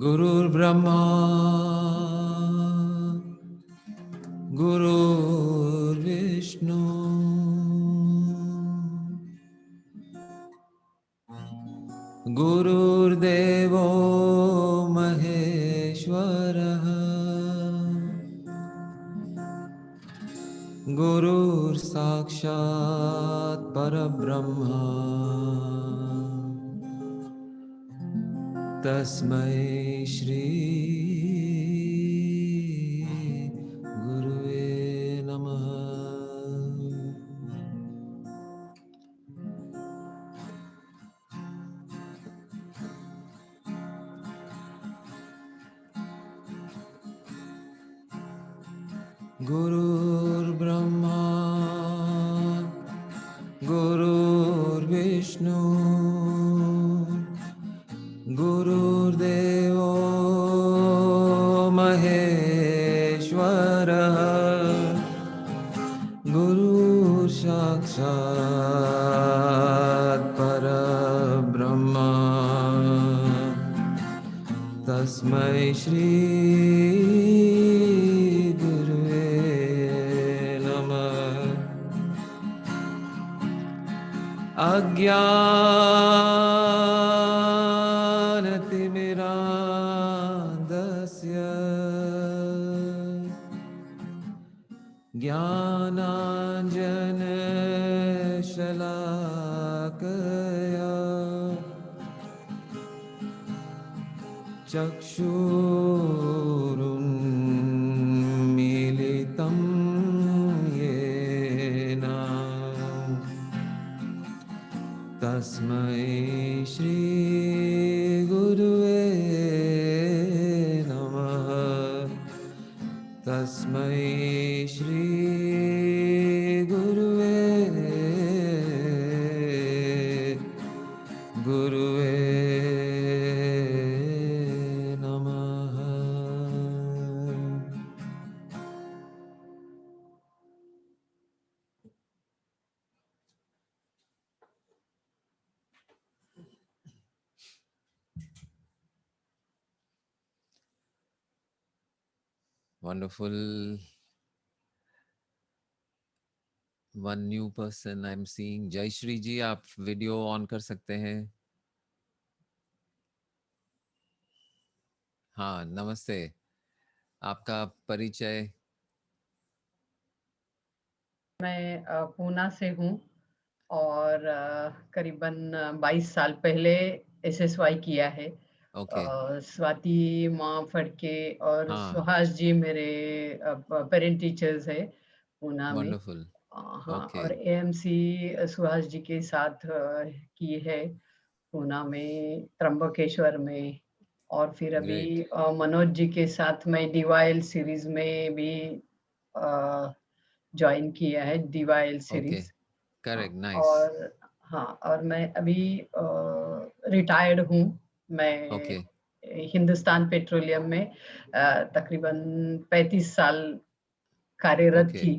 गुरुर्ब्रह्मा गुरुर्विष्णु गुरुर्देवो महेश्वरः गुरुर्साक्षात् परब्रह्मा तस्मै श्री गुरुवे नमः। गुरुर्ब्रह्मा गुरुर्विष्णु गुरुर्देवो महेश्वरः गुरुसाक्षात् परब्रह्मा तस्मै श्री गुरुवे नमः। अज्ञानतिमिरान्धस्य ज्ञानाञ्जनशलाकया चक्षुरुन्मीलितं येन तस्मै श्री गुरुवे नमः। तस्मै श्री गुरुवे नमः। Wonderful. One new person I'm seeing. जय श्री जी, आप वीडियो ऑन कर सकते हैं? हाँ, नमस्ते। आपका परिचय? मैं पूना से हूँ और करीबन 22 साल पहले एसएसवाई किया है। ओके। स्वाति माँ फड़के और हाँ। सुहास जी मेरे पेरेंट टीचर्स है पूना में। वंडरफुल। हाँ, ओके। और एएमसी सुहास जी के साथ की है पूना में, त्र्यंबकेश्वर में। और फिर अभी ग्रेट। मनोज जी के साथ मैं डीवाइल सीरीज में भी ज्वाइन किया है, डीवाइल ओके, सीरीज। Correct, nice. और हाँ, और मैं अभी रिटायर्ड हूँ। मैं ओके। हिंदुस्तान पेट्रोलियम में तकरीबन 35 साल कार्यरत ओके। थी।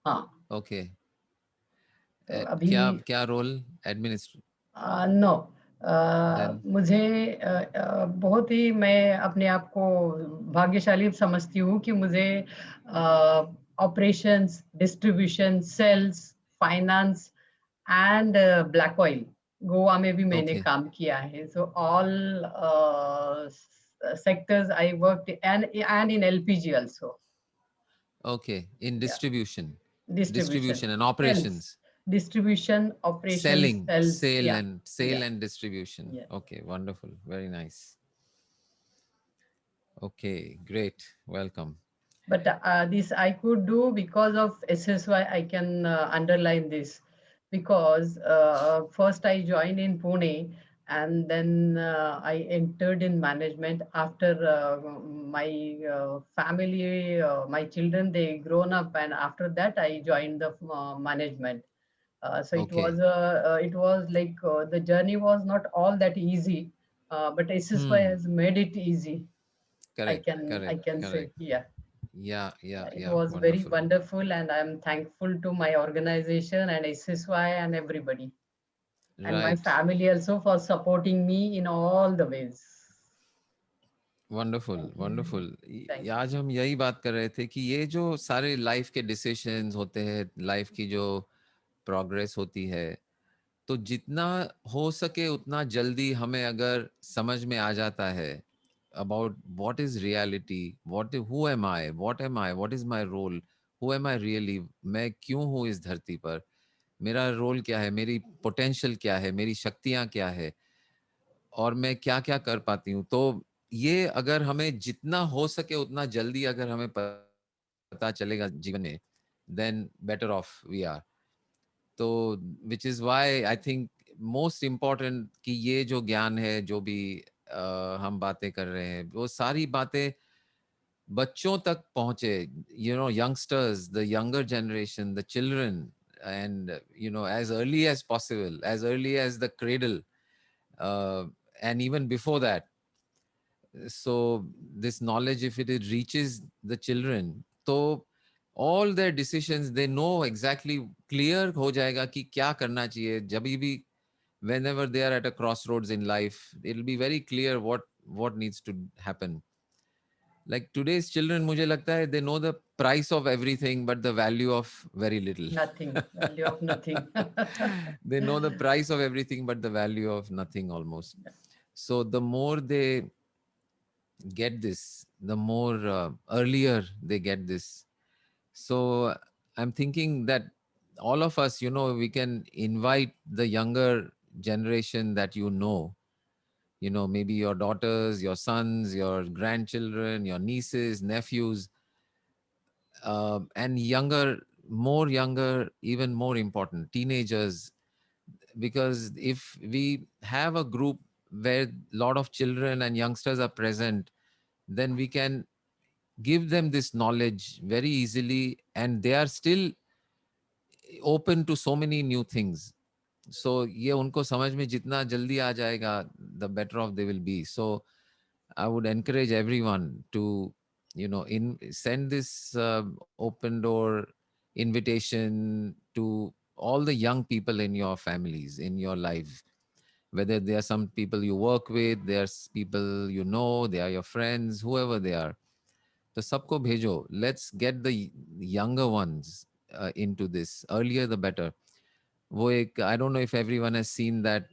हाँ, ओके। तो अभी क्या क्या रोल? एडमिनिस्ट्रेटर? नो, देन मुझे बहुत ही, मैं अपने आप को भाग्यशाली समझती हूँ कि मुझे operations, distribution, sales, finance and black oil, Goa में भी मैंने ओके। काम किया है। So all sectors I worked, and in LPG also. Okay, in Yeah, distribution, distribution, distribution and sales, operations, distribution, operations, selling, sales. sale Yeah, and yeah, sale and distribution. yeah. Okay, wonderful, very nice. Okay, great, welcome. But this I could do because of SSY. I can underline this because first I joined in Pune, and then I entered in management after my family, my children, they grown up, and after that I joined the management. So Okay. it was like the journey was not all that easy, but SSY Hmm. has made it easy. Correct, I correct, can say, correct. yeah. Yeah, yeah, It yeah, was very wonderful. wonderful, and I'm thankful to my organization and SSY and everybody, and my Right. family also for supporting me in all the ways. Wonderful Thank you. Wonderful. Thank you. आज हम यही बात कर रहे थे कि ये जो सारे लाइफ के डिसीशंस होते हैं, लाइफ की जो प्रोग्रेस होती है, तो जितना हो सके उतना जल्दी हमें अगर समझ में आ जाता है about what is reality, what who am I, what is my role, who am I really, मैं क्यों हूँ इस धरती पर, मेरा रोल क्या है, मेरी पोटेंशियल क्या है, मेरी शक्तियाँ क्या है, और मैं क्या क्या कर पाती हूँ, तो ये अगर हमें जितना हो सके उतना जल्दी अगर हमें पता चलेगा जीवन में, then better off we are. तो which is why I think most important कि ये जो ज्ञान है, जो भी हम बातें कर रहे हैं, वो सारी बातें बच्चों तक पहुंचे, you know, youngsters, the younger generation, the children, and you know, as early as possible, as early as the cradle, uh, and even before that. So this knowledge, if it reaches the children, तो all their decisions they know exactly, clear हो जाएगा कि क्या करना चाहिए जब भी, whenever they are at a crossroads in life, it'll be very clear what needs to happen. Like today's children, मुझे लगता है they know the price of everything but the value of very little. Nothing. Value of nothing. They know the price of everything but the value of nothing almost. So the more they get this, the more earlier they get this. So I'm thinking that all of us, you know, we can invite the younger generation that you know, maybe your daughters, your sons, your grandchildren, your nieces, nephews, and younger, more younger, even more important, teenagers. Because if we have a group where a lot of children and youngsters are present, then we can give them this knowledge very easily, and they are still open to so many new things. So ये उनको समझ में जितना जल्दी आ जाएगा, the better off they will be. So I would encourage everyone to, you know, in send this open door invitation to all the young people in your families, in your life, whether they are some people you work with, there's people you know, they are your friends, whoever they are. तो सबको भेजो, let's get the younger ones into this, earlier the better. वो एक, I don't know if everyone has seen that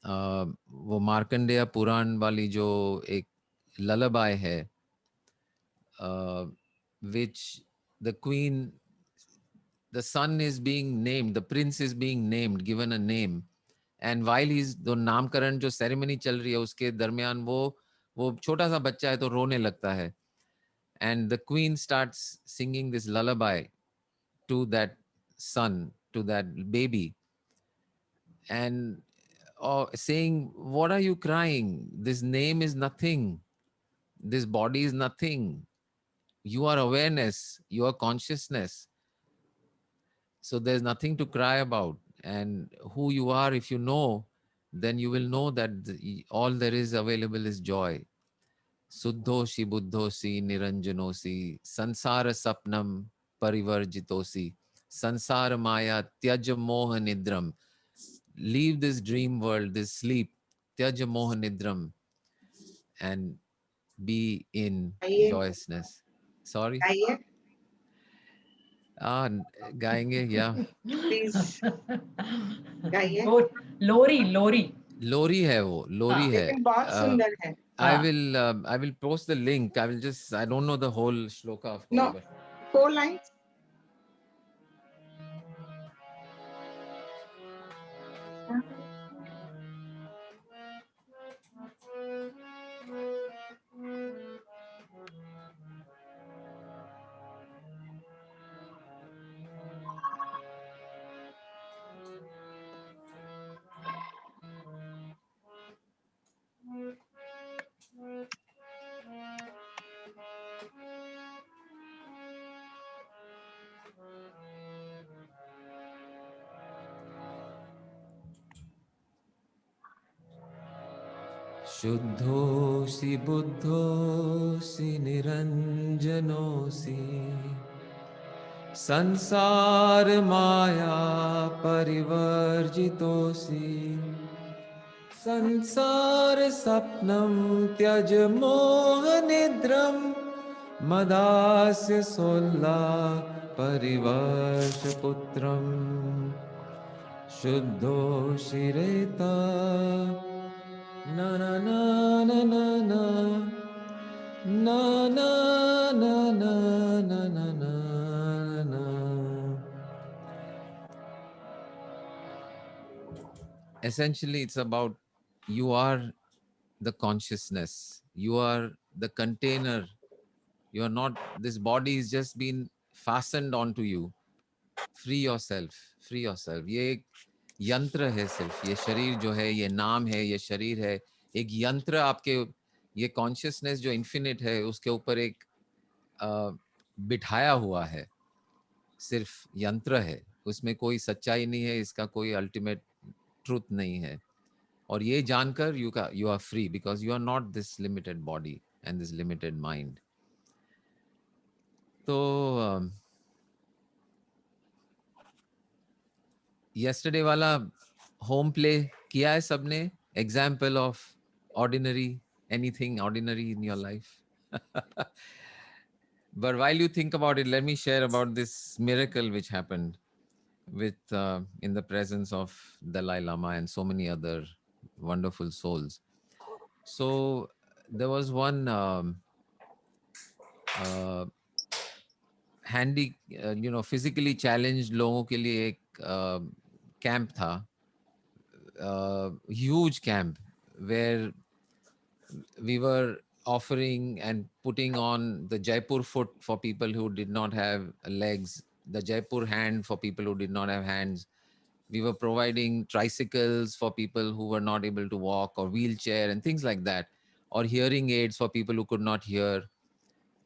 वो मार्कंडेय पुराण वाली जो एक lullaby है, which the queen, the son is being named, the prince is being named, given a name, and while he's, तो नामकरण जो सेरेमनी चल रही है उसके दरमियान वो छोटा सा बच्चा है तो रोने लगता है, and the queen starts singing this lullaby to that son, to that baby, and saying, what are you crying, this name is nothing, this body is nothing, you are awareness, you are consciousness, so there's nothing to cry about. And who you are, if you know, then you will know that all there is available is joy. Suddhosi buddhosi niranjanosi sansara sapnam parivarjitosi sansara maya tyaj moha nidram. Leave this dream world, this sleep, tyaj moha nidram, and be in गाइए joyousness. Sorry? गाइए Ah, गाएंगे या please गाइए Go. Lori, Lori. लोरी है, वो लोरी हाँ. है. लेकिन बहुत सुंदर है हाँ. I will post the link. I will just, I don't know the whole shloka of no course, but 4 lines शुद्धोऽसि बुद्धोऽसि निरञ्जनोऽसि संसार माया परिवर्जितोऽसि संसार स्वप्नं त्यज मोह निद्रं मदास्य परिवर्ष पुत्रम् शुद्धो शिरेता na na na na na na na na na na na na na na. Essentially, it's about you are the consciousness, you are the container, you are not, this body is just been fastened onto you. Free yourself, free yourself. ये एक यंत्र है, सिर्फ ये शरीर जो है, ये नाम है, ये शरीर है, एक यंत्र आपके, ये कॉन्शियसनेस जो इन्फिनिट है उसके ऊपर एक बिठाया हुआ है, सिर्फ यंत्र है, उसमें कोई सच्चाई नहीं है, इसका कोई अल्टीमेट ट्रूथ नहीं है. और ये जानकर you are free because you are not this limited body and this limited mind. तो yesterday वाला होम प्ले किया है सबने? Example of ordinary, anything ordinary in your life. But while you think about it, let me share about this miracle which happened with in the presence of Dalai Lama and so many other wonderful souls. So there was one handy, physically challenged लोगों के लिए एक camp था, huge camp where we were offering and putting on the Jaipur foot for people who did not have legs, the Jaipur hand for people who did not have hands. We were providing tricycles for people who were not able to walk, or wheelchair and things like that, or hearing aids for people who could not hear,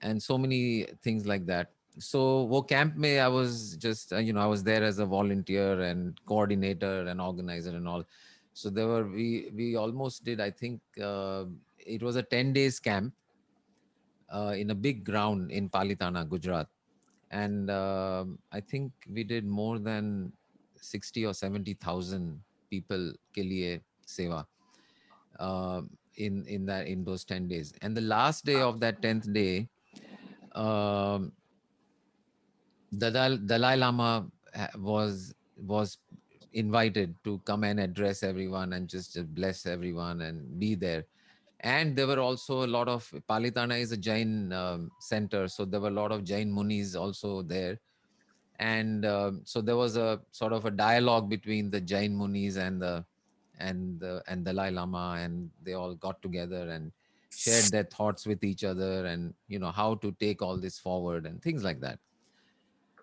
and so many things like that. So wo camp mein I was just I was there as a volunteer and coordinator and organizer and all. So there were, we almost did, I think it was a 10 days camp in a big ground in Palitana, Gujarat. And I think we did more than 60 or 70,000 people ke liye seva in those 10 days. And the last day of that 10th day, um, Dalai Lama was invited to come and address everyone and just bless everyone and be there. And there were also a lot of, Palitana is a Jain center, so there were a lot of Jain munis also there. And so there was a sort of a dialogue between the Jain munis and and Dalai Lama, and they all got together and shared their thoughts with each other, and how to take all this forward and things like that.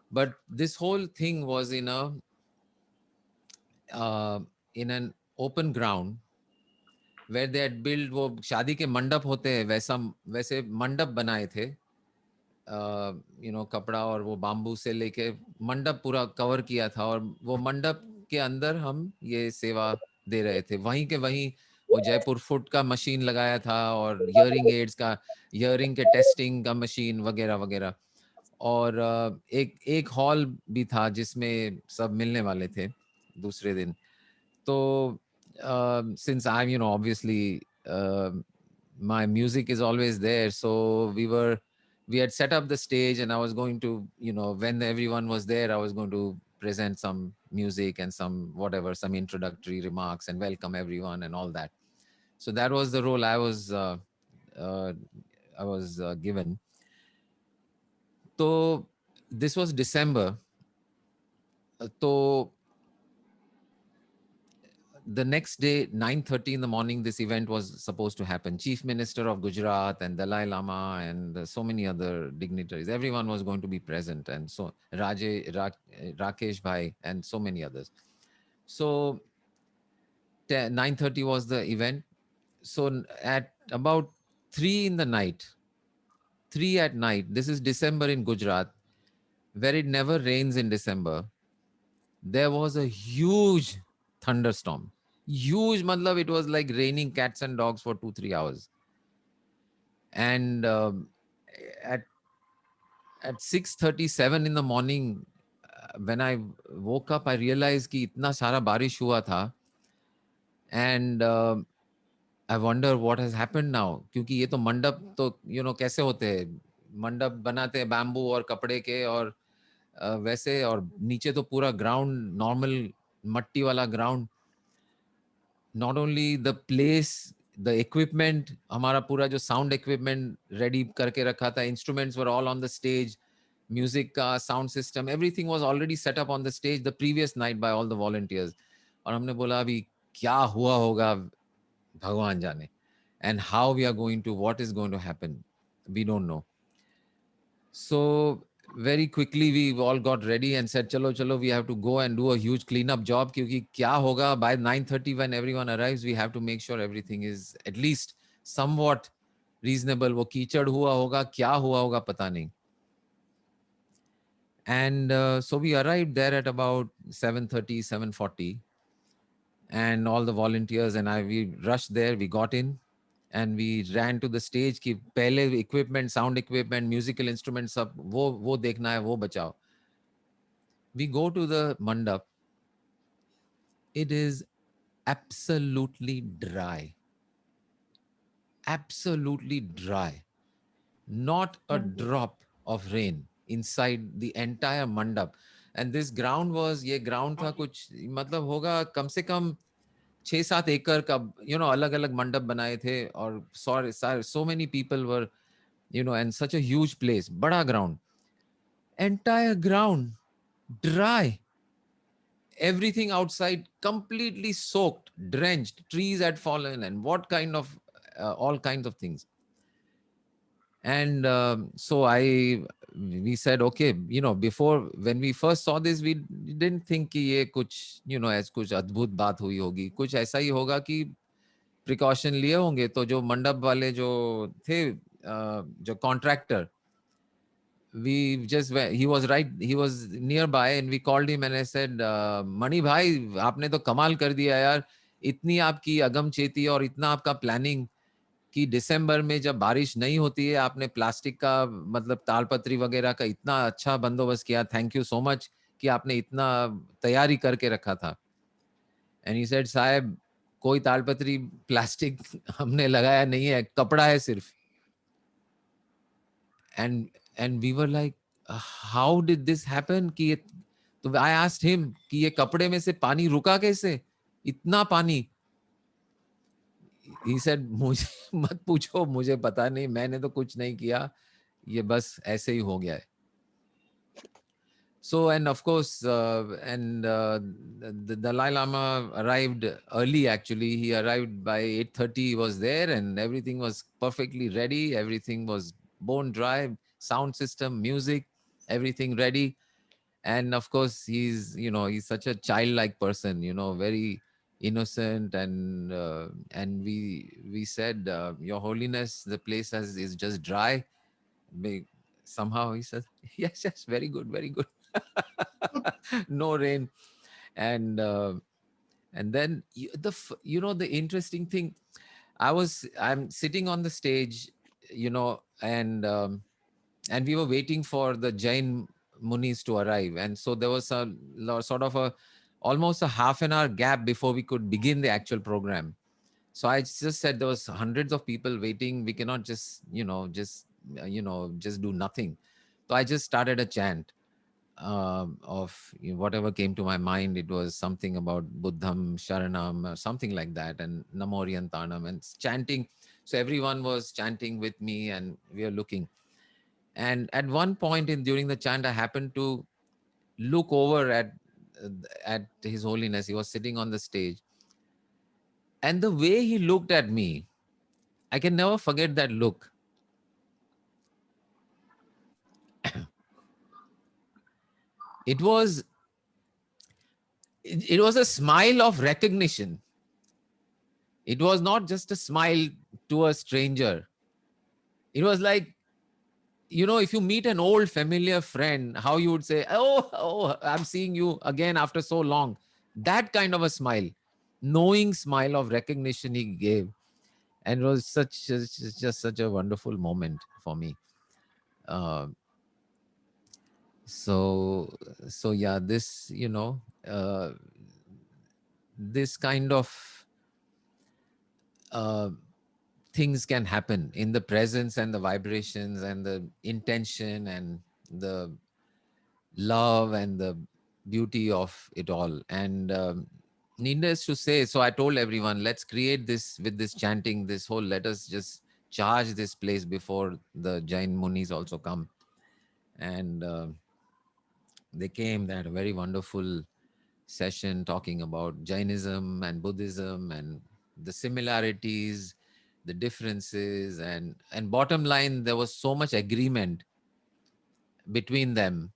But this whole thing was in an open ground where they had built, वो शादी के मंडप होते हैं वैसे मंडप बनाए थे, कपड़ा और वो बाम्बू से लेके मंडप पूरा कवर किया था, और वो मंडप के अंदर हम ये सेवा दे रहे थे. वहीं के वहीं वो जयपुर फुट का मशीन लगाया था, और हियरिंग एड्स का, हियरिंग के टेस्टिंग का मशीन वगैरह वगैरह. और एक एक हॉल भी था जिसमें सब मिलने वाले थे दूसरे दिन. तो since I'm obviously my music is always there, so we had set up the stage, and I was going to, when everyone was there, I was going to present some music and some introductory remarks and welcome everyone and all that. So that was the role I was given. So this was December. So the next day, 9:30 in the morning, this event was supposed to happen. Chief Minister of Gujarat and Dalai Lama and so many other dignitaries, everyone was going to be present. And so Rakesh Bhai and so many others. So 9:30 was the event. So at about 3 in the night, 3 at night, this is December in Gujarat, where it never rains in December, there was a huge thunderstorm. Huge, matlab, it was like raining cats and dogs for 2-3 hours. And at 6:37 in the morning, when I woke up, I realized कि इतना सारा बारिश हुआ था. And I wonder what has happened now, क्योंकि ये तो मंडप तो कैसे होते हैं, मंडप बनाते हैं बैम्बू और कपड़े के और वैसे, और नीचे तो पूरा ग्राउंड नॉर्मल मट्टी वाला ground. Not only the place, the equipment, हमारा पूरा जो साउंड इक्विपमेंट रेडी करके रखा था, instruments were all on the stage, music का sound system, everything was already set up on the stage the previous night by all the volunteers. और हमने बोला अभी क्या हुआ होगा भगवान जाने, and how we are going to, what is going to happen, we don't know. So very quickly we all got ready and said chalo chalo, we have to go and do a huge cleanup job, kyunki kya hoga by 9:30 when everyone arrives, we have to make sure everything is at least somewhat reasonable. वो कीचड़ हुआ होगा, क्या हुआ होगा पता नहीं. And so we arrived there at about 7:30, 7:40, and all the volunteers and I, we rushed there, we got in, and we ran to the stage कि पहले equipment, sound equipment, musical instruments सब वो देखना है, वो बचाओ. We go to the mandap. It is absolutely dry. Absolutely dry. Not a drop of rain inside the entire mandap. And this ground was, ये ground था कुछ मतलब होगा कम से कम 6-7 एकड़ का, अलग अलग मंडप बनाए थे, और so many people were, and such a huge place, bada ground, entire ground dry, everything outside completely soaked, drenched, trees had fallen, and what kind of all kinds of things. And so we said, okay, before, when we first saw this, we didn't think कि ये कुछ as कुछ अद्भुत बात हुई होगी, कुछ ऐसा ही होगा कि प्रिकॉशन लिए होंगे. तो जो मंडप वाले जो थे, जो contractor, we just went, he was nearby, and we called him and I said, मणि भाई आपने तो कमाल कर दिया यार, इतनी आपकी अगमचेती और इतना आपका प्लानिंग कि दिसंबर में जब बारिश नहीं होती है, आपने प्लास्टिक का मतलब तालपत्री वगैरह का इतना अच्छा बंदोबस्त किया, थैंक यू सो मच कि आपने इतना तैयारी करके रखा था. एंड ही सेड साहब कोई तालपत्री प्लास्टिक हमने लगाया नहीं है, कपड़ा है सिर्फ. And we were like how did this happen कि ये, तो आई आस्क्ड हिम कि ये कपड़े में से पानी रुका कैसे, इतना पानी. ही सेड मुझे मत पूछो, मुझे पता नहीं, मैंने तो कुछ नहीं किया, ये बस ऐसे ही हो गया है. So, and of course, the Dalai Lama arrived early. Actually, he arrived by 8:30. He was there, and everything was perfectly ready. Everything was bone dry, sound system, music, everything ready. And of course, he's such a childlike person. Very innocent, and we said, Your Holiness, the place is just dry. May- Somehow he says, yes, yes, very good, very good. No rain. And then the interesting thing, I'm sitting on the stage, and we were waiting for the Jain munis to arrive, and so there was sort of a almost a half an hour gap before we could begin the actual program. So I just said there was hundreds of people waiting, we cannot just just do nothing. So I just started a chant of whatever came to my mind. It was something about Buddham Sharanam or something like that, and Namoryantanam, and chanting. So everyone was chanting with me, and we are looking. And at one point during the chant, I happened to look over at His Holiness. He was sitting on the stage, and the way he looked at me, I can never forget that look. It was it was a smile of recognition. It was not just a smile to a stranger. It was like, if you meet an old familiar friend, how you would say, oh, I'm seeing you again after so long. That kind of a smile, knowing smile of recognition he gave. And it was just such a wonderful moment for me. Uh, so, yeah, this kind of things can happen in the presence and the vibrations and the intention and the love and the beauty of it all. And needless to say, so I told everyone, let's create this with this chanting, this whole, let us just charge this place before the Jain Munis also come. And they came, they had a very wonderful session talking about Jainism and Buddhism and the similarities, the differences, and bottom line, there was so much agreement between them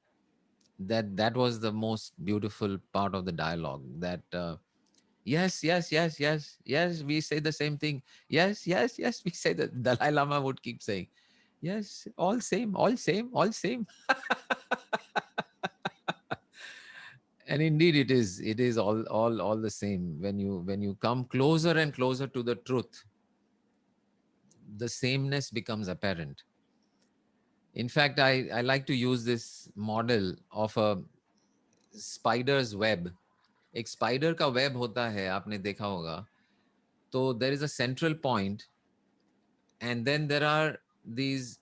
that was the most beautiful part of the dialogue. That yes, yes, yes, yes, yes, we say the same thing. Yes, yes, yes, we say that. Dalai Lama would keep saying, yes, all same, all same, all same. And indeed it is all the same. When you come closer and closer to the truth, the sameness becomes apparent. In fact, I like to use this model of a spider's web. एक spider का web होता है, आपने देखा होगा. तो there is a central point, and then there are these,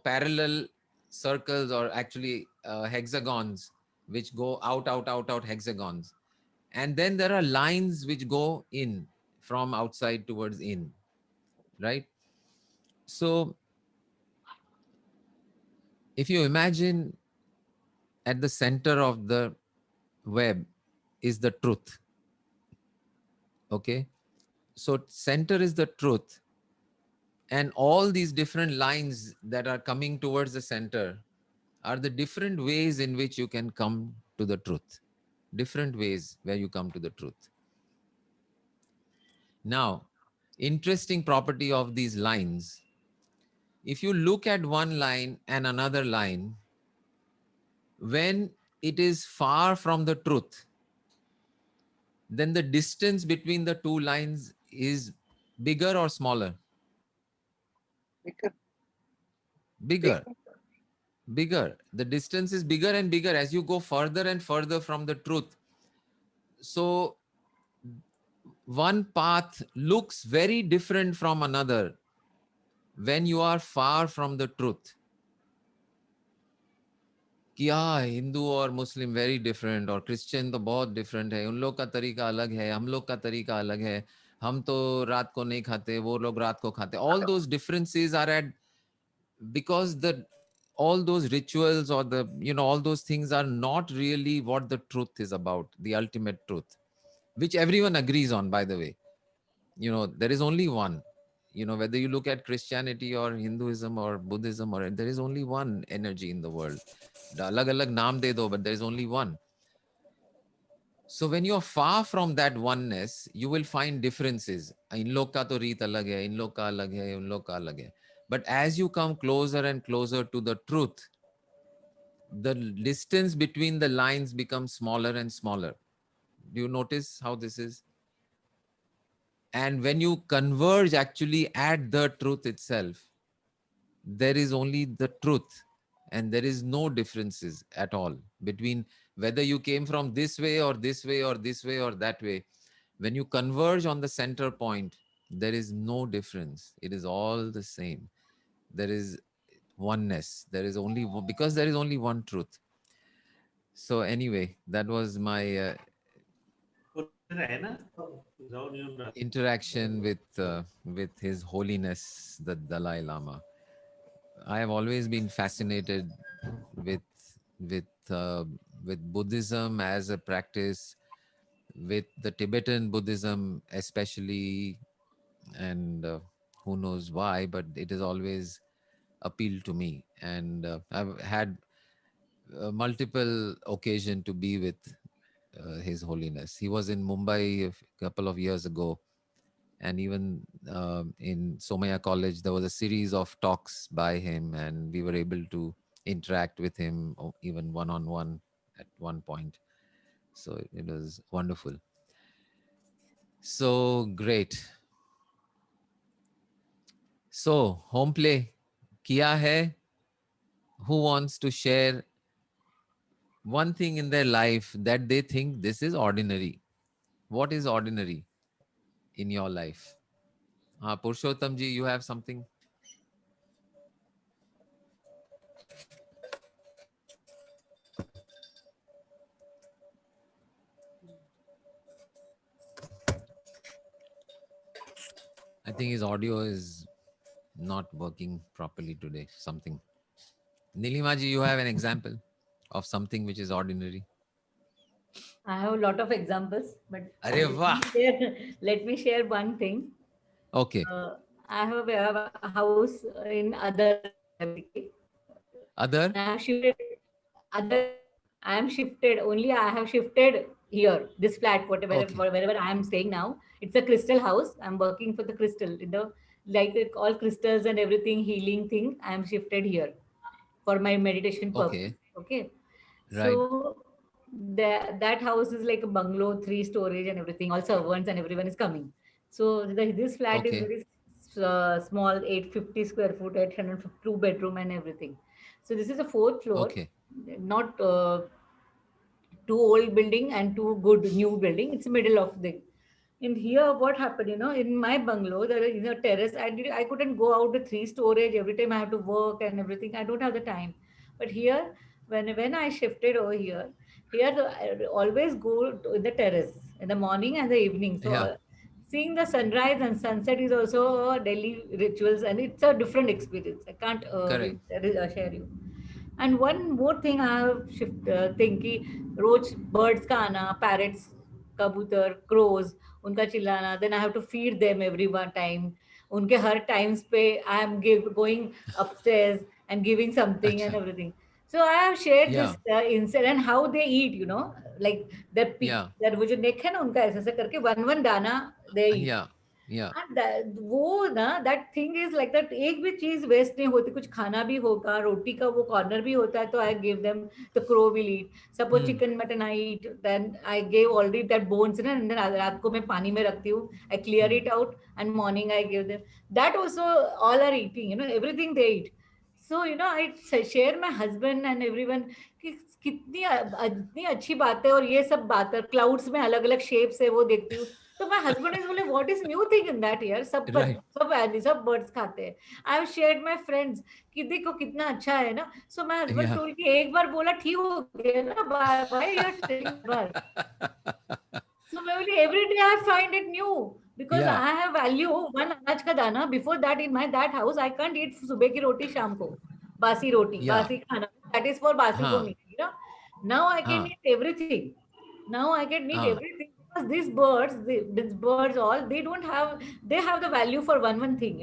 parallel circles, or actually hexagons, which go out hexagons. And then there are lines which go in from outside towards in, right? So if you imagine, at the center of the web is the truth. Okay, so center is the truth, and all these different lines that are coming towards the center are the different ways in which you can come to the truth, different ways where you come to the truth. Now, interesting property of these lines, if you look at one line and another line, when it is far from the truth, then the distance between the two lines is bigger or smaller? Bigger. Bigger. Bigger. The distance is bigger and bigger as you go further and further from the truth. So one path looks very different from another when you are far from the truth. कि हाँ, हिंदू और मुस्लिम very different, और Christian तो बहुत different है, उन लोग का तरीका अलग है, हम लोग का तरीका अलग है, हम तो रात को नहीं खाते, वो लोग रात को खाते. All those differences are at, because the all those rituals, or the, all those things are not really what the truth is about, the ultimate truth, which everyone agrees on, by the way. There is only one. Whether you look at Christianity or Hinduism or Buddhism, or there is only one energy in the world. Alag alag naam de do, but there is only one. So when you're far from that oneness, you will find differences. In log ka to reet alag hai, in log ka alag hai, in log ka alag hai. But as you come closer and closer to the truth, the distance between the lines becomes smaller and smaller. Do you notice how this is? And when you converge actually at the truth itself, there is only the truth, and there is no differences at all between whether you came from this way or this way or this way or that way. When you converge on the center point, there is no difference. It is all the same. There is oneness. There is only one, because there is only one truth. So anyway, that was my interaction with His Holiness the Dalai Lama. I have always been fascinated with with uh, with Buddhism as a practice, with the Tibetan Buddhism especially, and who knows why, but it has always appealed to me. And I've had multiple occasion to be with His Holiness. He was in Mumbai a couple of years ago, and even in Somaya College, there was a series of talks by him, and we were able to interact with him even one on one at one point. So it was wonderful. So great. So home play kiya hai. Who wants to share one thing in their life that they think this is ordinary? What is ordinary in your life? Purushottam ji, you have something? I think his audio is not working properly today. Something. Nilima ji, you have an example of something which is ordinary? I have a lot of examples, but Arey wah! let me share one thing. Okay. I have a house in other locality, Other? and I have shifted other. I am shifted only. I have shifted here. This flat, whatever Okay. wherever I am staying now, it's a crystal house. I'm working for the crystal. All crystals and everything healing thing. I am shifted here for my meditation purpose. Okay. Okay, Right. so that house is like a bungalow, three storage and everything. All servants and everyone is coming. So this flat is Okay. very small, 850 square foot, 852 bedroom and everything. So this is a fourth floor, Okay. not too old building and too good new building. It's middle of the. In here, what happened? In my bungalow, there is a terrace. I couldn't go out the three storage every time. I have to work and everything. I don't have the time. But here, when I shifted over here, I always go to the terrace in the morning and the evening. So. Yeah. Seeing the sunrise and sunset is also a daily rituals, and it's a different experience. I can't Correct. share you. And one more thing I have think कि रोज birds का आना, parrots, कबूतर, crows, उनका चिल्लाना, then I have to feed them every one time. उनके हर times पे I am going upstairs and giving something and Acha. everything. So I have shared Yeah. this incident how they eat, like Yeah. that वो जो neck है ना उनका ऐसे करके one दाना they eat. Yeah. Yeah. वो ना that thing is like that एक भी चीज वेस्ट नहीं होती कुछ खाना भी होगा रोटी का वो कॉर्नर भी होता है तो I give them the crow will eat suppose Hmm. Chicken mutton I eat then I give already that bones ना एंड देन रात को मैं पानी में रखती हूँ I clear Hmm. It out and morning I give them that also all are eating everything they eat so I share my husband and everyone कि इतनी अच्छी बात है और ये सब बात है क्लाउड्स में अलग अलग शेप्स है वो देखती हूँ तो my husband is बोले what is new thing in that यार Right. सब birds खाते हैं I have shared my friends कि देखो कितना अच्छा है ना so my husband Yeah. told कि एक बार बोला ठीक हो गया ना why you are telling bar so मैं बोली every day I find it new because Yeah. I have value one अनाज का दाना before that in my that house I can't eat सुबह की रोटी शाम को बासी रोटी Yeah. बासी खाना that is for बासी for Huh. me now I can Huh. eat everything now I can eat Huh. everything because these birds all they have the value for one thing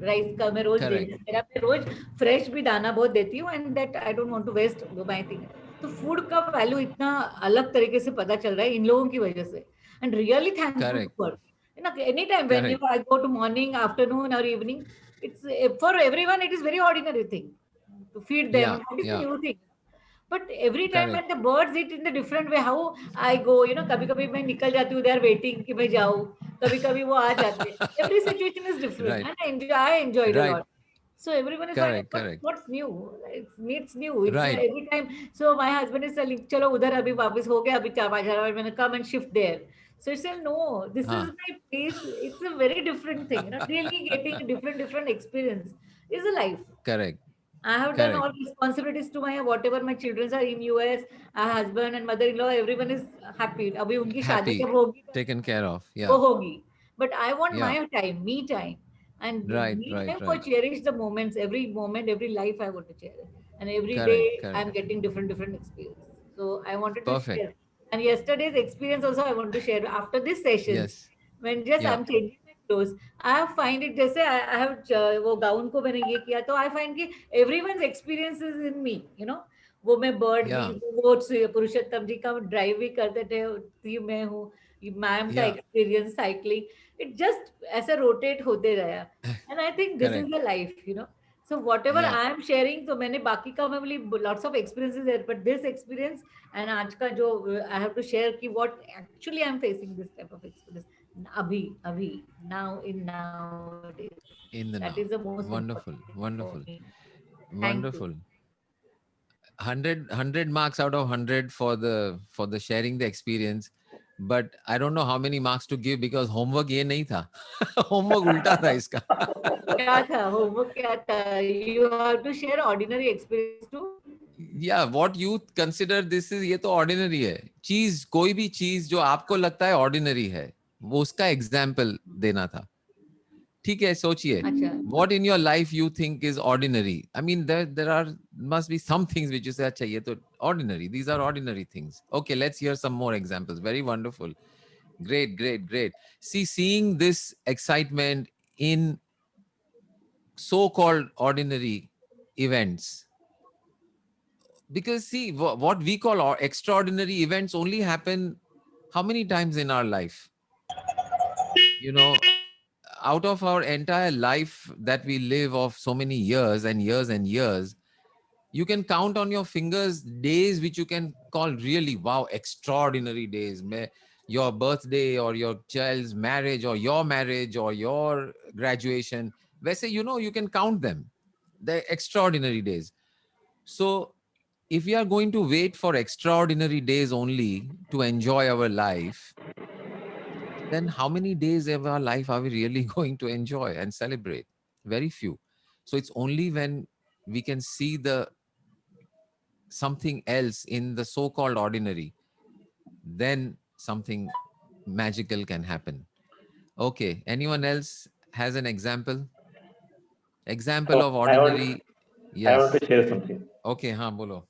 rice का मैं रोज Correct. देती मेरा मैं रोज fresh भी दाना बहुत देती हूँ and that I don't want to waste my thing तो फूड का वैल्यू इतना अलग तरीके से पता चल रहा है इन लोगों की वजह से and really thankful Correct. To bird any time when Correct. I go to morning afternoon or evening it's for everyone it is very ordinary thing to feed them Yeah. what is the Yeah. new thing but every time Correct. when the birds eat in the different way how I go कभी कभी मैं निकल जाती हूँ they are waiting कि मैं जाऊँ कभी कभी वो आ जाते हैं every situation is different Right. and I enjoyed a Right. lot so everyone is finding Correct. Correct. what's new it's new it's Right. every time so my husband is telling चलो उधर अभी वापस हो गया अभी 4-5 मैंने come and shift there so I said no this is Huh. my place it's a very different thing really getting a different experience is a life Correct. I have done Correct. all responsibilities to my whatever my children are in US, husband and mother-in-law, everyone is happy. अभी उनकी शादी Happy. जब होगी तो Taken care of. वो Yeah. होगी. But I want Yeah. my time, me time, and Right. me Right. time for Right. cherish the moments, every moment, every life I want to cherish, and every Correct. day Correct. I'm getting different experience. So I wanted to Perfect. share. And yesterday's experience also I want to share after this sessions Yes. when just Yeah. I'm changing my clothes. I find it जैसे I have वो gown को मैंने ये किया तो I find कि everyone's experiences in me, वो मैं बर्ड भी Yeah. वो पुरुषोत्तम जी का ड्राइव भी करते थे मैं हूँ मैम का Yeah. Experience cycling it just ऐसा रोटेट होते रहा and I think this is Correct. The life so whatever Yeah. I am sharing तो मैंने बाकी का मैं बोली lots of experiences there but this experience and आज का जो I have to share कि what actually I am facing this type of experience अभी nowadays In the that now. is the most Wonderful. important thing for Wonderful. me thank you Wonderful. 100 marks out of 100 for the sharing the experience. but I don't know how many marks to give because homework ये नहीं था. Homework उल्टा था इसका. क्या था homework क्या था? You have to share ordinary experience too. Yeah, what you consider this is, ये तो ordinary है. चीज, कोई भी चीज जो आपको लगता है ordinary है, वो उसका example देना था. ठीक है, सोचिए. अच्छा. What in your life you think is ordinary? I mean, there are must be some things which you say, अच्छा ये तो ordinary. These are ordinary things. Okay, let's hear some more examples. Very wonderful. Great, great, great. See, seeing this excitement in so-called ordinary events, because see, what we call extraordinary events only happen how many times in our life? You know, out of our entire life that we live of so many years and years and years, you can count on your fingers days which you can call really, wow, extraordinary days. Your birthday or your child's marriage or your graduation. वैसे, you can count them, the extraordinary days. So if we are going to wait for extraordinary days only to enjoy our life, then how many days of our life are we really going to enjoy and celebrate? Very few. So it's only when we can see something else in the so-called ordinary, then something magical can happen. Okay, anyone else has an example Oh, of ordinary? I want Yes. to share something. Okay, हाँ बोलो.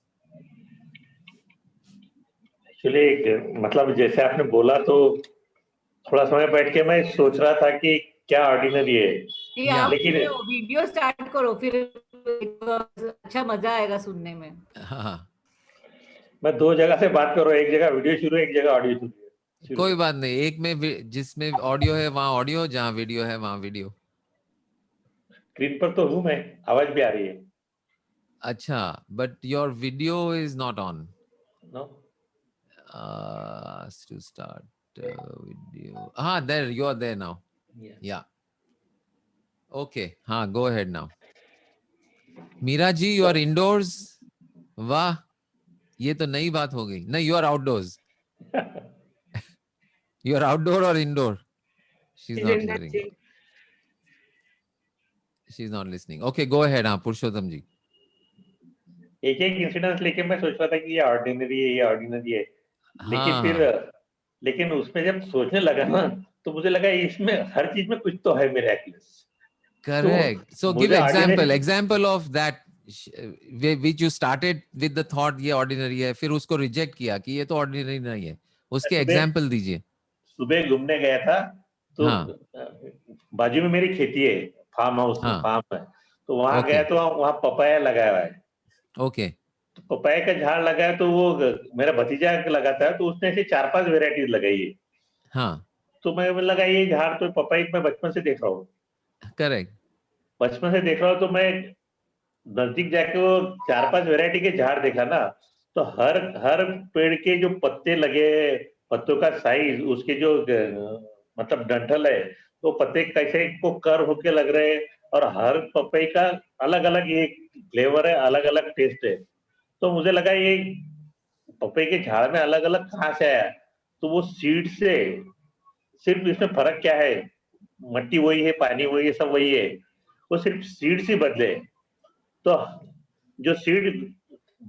Actually मतलब जैसे आपने बोला तो थोड़ा समय बैठ के मैं सोच रहा था कि क्या ऑर्डिनरी है. Yeah. लेकिन वीडियो स्टार्ट करो, फिर अच्छा मजा आएगा सुनने में. हाँ, मैं दो जगह से बात कर रहा हूँ, एक जगह वीडियो शुरू है, एक जगह ऑडियो शुरू है. कोई बात नहीं. एक में जिसमें ऑडियो है वहां ऑडियो, जहां वीडियो है वहां वीडियो. स्क्रीन पर तो हूँ मैं, आवाज भी आ रही है. अच्छा, but your video is not on. No? To start video. There you are there now. Yeah. Okay. Go ahead now. Meera ji, you are indoors. वाह, ये तो नई बात हो गई. नहीं, you are outdoors. You are outdoor or indoor? She's not hearing. She's not listening. Okay, go ahead. पुरुषोत्तम जी. एक incidence लेके मैं सोच रहा था कि ये ऑर्डिनरी है. लेकिन उसमें जब सोचने लगा ना, तो मुझे लगा इसमें हर चीज में कुछ तो है miracles. Correct. So give example of that which you started with the thought ये ordinary है, फिर उसको reject किया कि ये तो ordinary नहीं है. उसके example दीजिए. सुबह घूमने गया था तो बाजू में मेरी खेती है, फार्म है, तो वहां गया तो वहां पपाया लगाया हुआ है. ओके. तो पपाया का झाड़ लगाया तो वो मेरा भतीजा लगाता है, तो उसने ऐसे 4-5 वेराइटीज लगाई है. हाँ. तो मैं लगा ये झाड़ तो पपाई मैं बचपन से देख रहा हूँ. करेक्ट. बचपन से देख रहा हूँ तो मैं नजदीक जाके वो 4-5 वेराइटी के झाड़ देखा ना, तो हर पेड़ के जो पत्ते लगे, पत्तों का साइज, उसके जो मतलब डंठल है, तो पत्ते कैसे को कर होके लग रहे हैं, और हर पपई का अलग अलग ये फ्लेवर है, अलग अलग टेस्ट है. तो मुझे लगा ये पपई के झाड़ में अलग अलग कहाँ से आया. तो वो सीड से, सिर्फ इसमें फर्क क्या है, मट्टी वही है, पानी वही है, सब वही है, वो सिर्फ सीड से बदले. तो जो सीड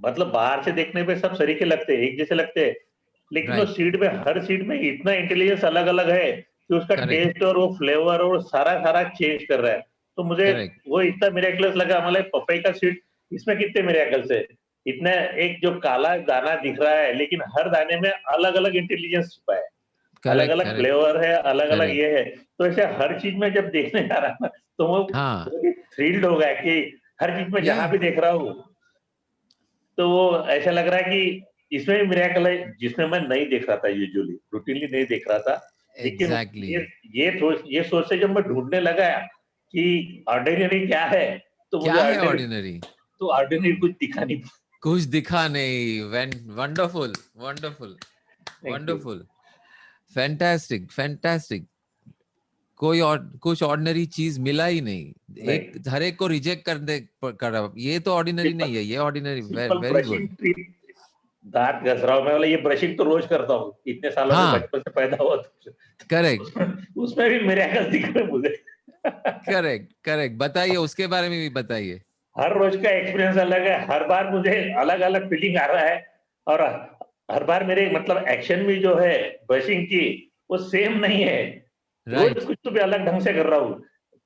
मतलब बाहर से देखने पे सब सरीके लगते हैं, एक जैसे लगते हैं, लेकिन वो सीड में, हर सीड में इतना इंटेलिजेंस अलग अलग है कि उसका टेस्ट और वो फ्लेवर और सारा चेंज कर रहा है. तो मुझे वो इतना मिरेकलस लगा. मतलब पपई का सीड, इसमें कितने मिरेकल्स है. इतना एक जो काला दाना दिख रहा है, लेकिन हर दाने में अलग अलग इंटेलिजेंस छुपा है, अलग अलग फ्लेवर है, अलग अलग ये है. तो ऐसे हर चीज में जब देखने जा रहा तो वो थ्रिल्ड हो गया कि हर चीज में जहां भी देख रहा हूँ तो वो ऐसा लग रहा है कि इसमें भी मिरेकल है, जिसमें मैं नहीं देख रहा था, यूजुअली रूटीनली नहीं देख रहा था. लेकिन ये सोच से जब मैं ढूंढने लगा कि ऑर्डिनरी क्या है, तो मुझे ऑर्डिनरी तो ऑर्डिनरी कुछ दिखा नहीं. Wonderful, fantastic. कोई और कुछ ऑर्डिनरी चीज मिला ही नहीं. हर एक को रिजेक्ट कर, ये तो ऑर्डिनरी नहीं है, ये ऑर्डिनरी. Very good. दांत घस रहा हूँ, मैं बोला ये ब्रशिंग तो रोज करता हूँ, इतने सालों में हाँ। बचपन से पैदा हुआ तो करेक्ट उसमें भी मेरे दिख रहे मुझे। करेक्ट करेक्ट, बताइए उसके बारे में भी बताइए। हर रोज का एक्सपीरियंस अलग है, हर बार मुझे अलग अलग फीलिंग आ रहा है, और हर बार मेरे मतलब एक्शन भी जो है ब्रशिंग की वो सेम नहीं है। राइट, रोज कुछ तो भी अलग ढंग से कर रहा हूँ,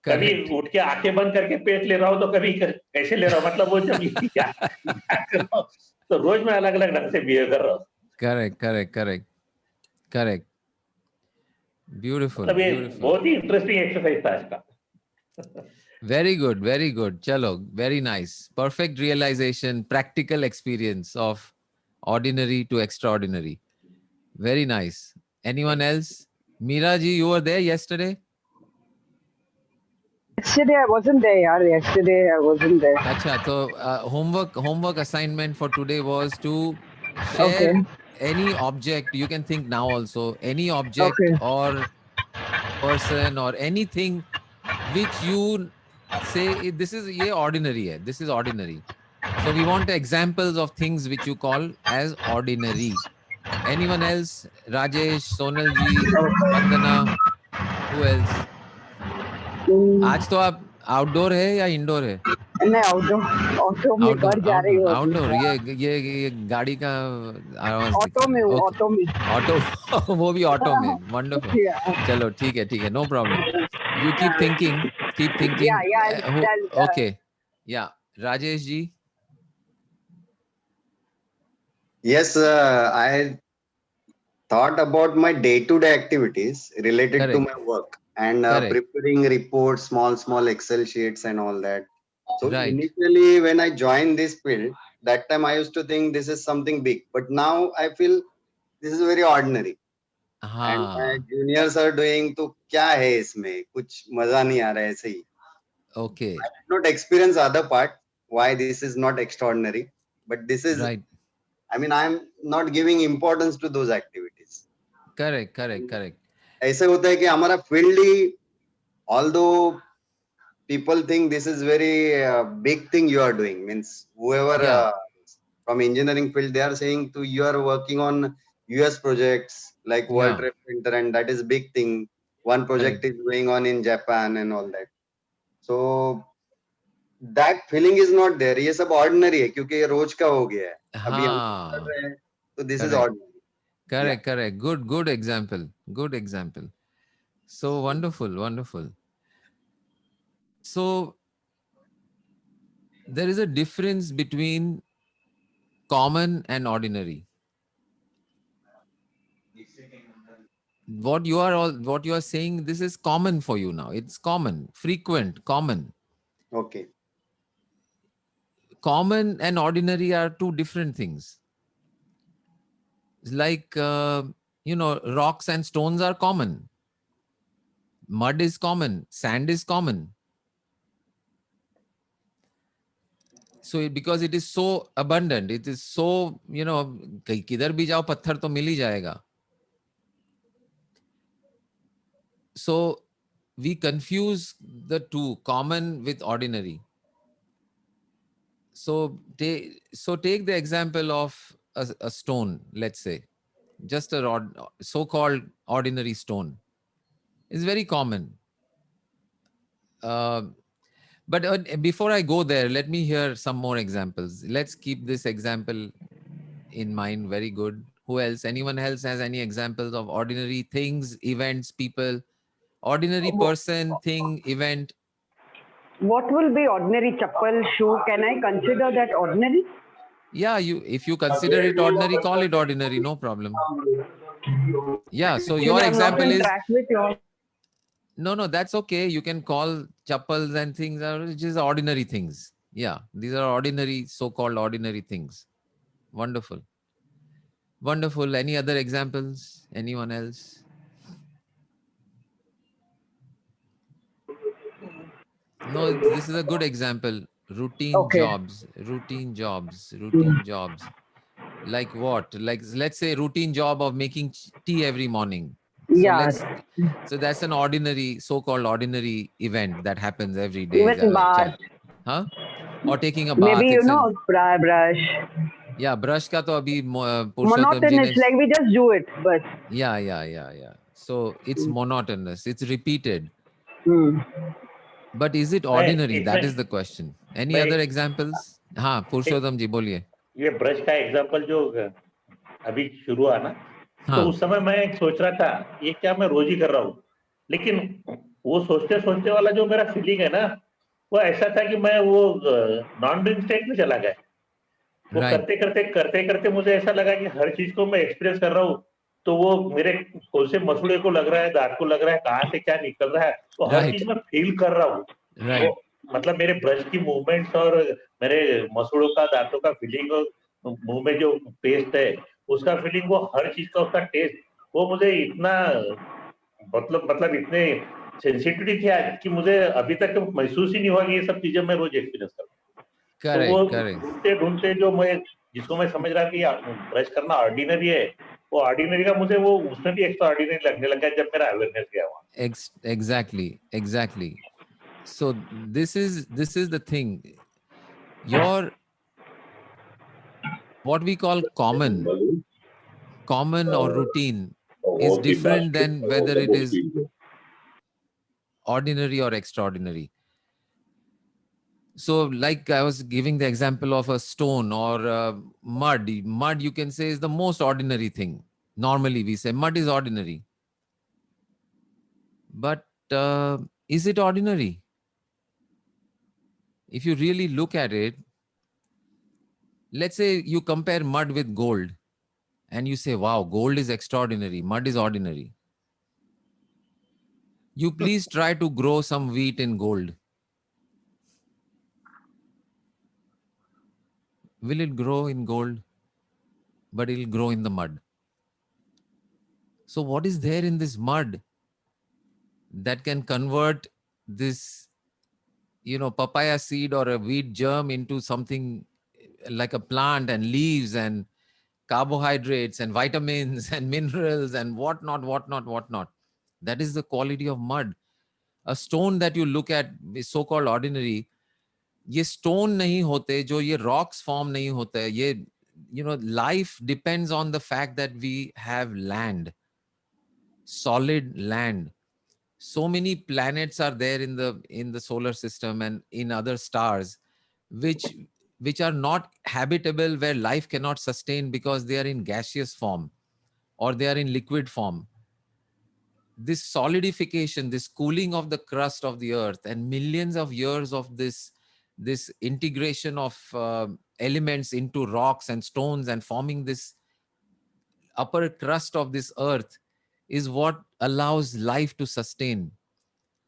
कभी करेक्ट उठ के आंखें बंद करके पेट ले रहा हूँ, तो कभी कैसे ले रहा हूँ, मतलब वो जब क्या कर रहा हूँ, तो रोज मैं अलग अलग ढंग से बिहेव कर रहा हूँ। Correct correct correct correct, beautiful मतलब ये ब्यूटीफुल, बहुत ही इंटरेस्टिंग एक्सरसाइज था आज का। वेरी गुड वेरी गुड, चलो very nice, perfect realization, practical experience of ordinary to extraordinary, very nice. Anyone else? Meera ji, you were there yesterday? Yesterday I wasn't there, yaar. Yesterday I wasn't there. Acha, so homework assignment for today was to Okay. share any object you can think now also, any object Okay. or person or anything which you say this is ye ordinary hai, this is ordinary. So we want examples of things which you call as ordinary. Anyone else? Rajesh, Sonal ji, Vandana, who else? आज तो आप outdoor है या indoor है? नहीं outdoor, auto में outdoor घर जा रही हूँ अभी। आउटडोर, ये गाड़ी का आवाज दिख ऑटो रहा में है। हूँ, ओके, ऑटो में। ऑटो वो भी ऑटो में, वंडरफुल। Yeah. चलो ठीक है, no problem, you keep thinking. Yeah, I'll tell. Okay, या राजेश जी। Yes, I thought about my day-to-day activities related to Correct. my work and Correct. preparing reports, small Excel sheets and all that. So Right. initially when I joined this field, that time I used to think this is something big, but now I feel this is very ordinary. And my हाँ, juniors are doing, तो क्या है इसमें, कुछ मजा नहीं आ रहा है ऐसे ही. Okay, I did not experience other part, why this is not extraordinary, but this is, right, I mean, I'm not giving importance to those activities. Correct, ऐसे होता है कि हमारा field he, although people think this is very big thing you are doing, means whoever Yeah. from engineering field, they are saying to you are working on US projects like World Yeah. Trade Center, and that is big thing. One project is going on in Japan and all that. So that feeling is not there. ये सब ordinary है क्योंकि ये रोज का हो गया है. अभी हम कर हाँ, रहे हैं, तो this is Correct. ordinary. correct, good example, so wonderful. So there is a difference between common and ordinary. What you are saying, this is common for you now. It's common, frequent, common. Okay. Common and ordinary are two different things. Like rocks and stones are common. Mud is common. Sand is common. So because it is so abundant, it is so, किधर भी जाओ पत्थर तो मिल ही जाएगा. So we confuse the two, common with ordinary. So take the example of a stone, let's say, just a so-called ordinary stone. It's very common. But before I go there, let me hear some more examples. Let's keep this example in mind. Very good. Who else? Anyone else has any examples of ordinary things, events, people, ordinary person, thing, event? What will be ordinary chappal, shoe? Can I consider that ordinary? Yeah, if you consider it ordinary, call it ordinary, no problem. Yeah, so your example is, Track with your. no, that's okay. You can call chappals and things are just ordinary things. Yeah, these are ordinary, so-called ordinary things. Wonderful. Any other examples? Anyone else? No, this is a good example. Routine jobs. Like what? Like, let's say routine job of making tea every morning. So that's an ordinary, so-called ordinary event that happens every day. Even bath. Huh? Or taking a bath. Maybe, brush. Yeah, brush का तो अभी पुरुषोत्तम जी ने. Monotonous, like we just do it, but. Yeah. So it's monotonous. It's repeated. Hmm. But is it मैं ordinary? That is इसमें the question. Any मैं other examples? हाँ, पुरुषोत्तम जी बोलिए. ये ब्रश का एग्जांपल जो अभी शुरू हुआ ना, तो हाँ. उस समय मैं सोच रहा था ये क्या मैं रोज ही कर रहा हूँ, लेकिन वो सोचते सोचते वाला जो मेरा फीलिंग है ना, वो ऐसा था कि मैं वो नॉन ड्रीम स्टेट में चला गया. वो Right. करते करते मुझे ऐसा लगा कि हर चीज को मैं एक्सपीरियंस कर रहा हूँ, तो वो मेरे कौन से मसूड़े को लग रहा है, दांत को लग रहा है, कहाँ से क्या निकल रहा है, वो हर Right. चीज मैं फील कर रहा हूँ. Right. वो मतलब मेरे ब्रश की मूवमेंट्स और मेरे मसूड़ों का, दांतों का फीलिंग और मुंह में जो पेस्ट है उसका फीलिंग, वो हर चीज का उसका टेस्ट, वो मुझे इतना मतलब इतने सेंसिटिविटी थी आज कि मुझे अभी तक महसूस ही नहीं हुआ कि ये सब चीजें मैं रोज एक्सपीरियंस कर. तो वो Correct. ढूंढते जो मैं जिसको मैं समझ रहा कि ब्रश करना ऑर्डिनरी है, वो ऑर्डिनरी का मुझे वो उसमें भी एक्स्ट्रा ऑर्डिनरी लगने लगा जब मेरा अवेयरनेस गया वहाँ. Exactly. So this is the thing. Your what we call common or routine is different than whether it is ordinary or extraordinary. So like I was giving the example of a stone or mud. Mud you can say is the most ordinary thing. Normally we say mud is ordinary. But is it ordinary? If you really look at it, let's say you compare mud with gold and you say, wow, gold is extraordinary, mud is ordinary. You please try to grow some wheat in gold. Will it grow in gold? But it'll grow in the mud. So what is there in this mud that can convert this, papaya seed or a wheat germ into something like a plant and leaves and carbohydrates and vitamins and minerals and whatnot. That is the quality of mud. A stone that you look at is so-called ordinary. ये stone नहीं होते, जो ये rocks form नहीं होते. ये, life depends on the fact that we have land, solid land. So many planets are there in the solar system and in other stars, which are not habitable, where life cannot sustain because they are in gaseous form or they are in liquid form. This solidification, this cooling of the crust of the earth and millions of years of this integration of elements into rocks and stones and forming this upper crust of this earth is what allows life to sustain,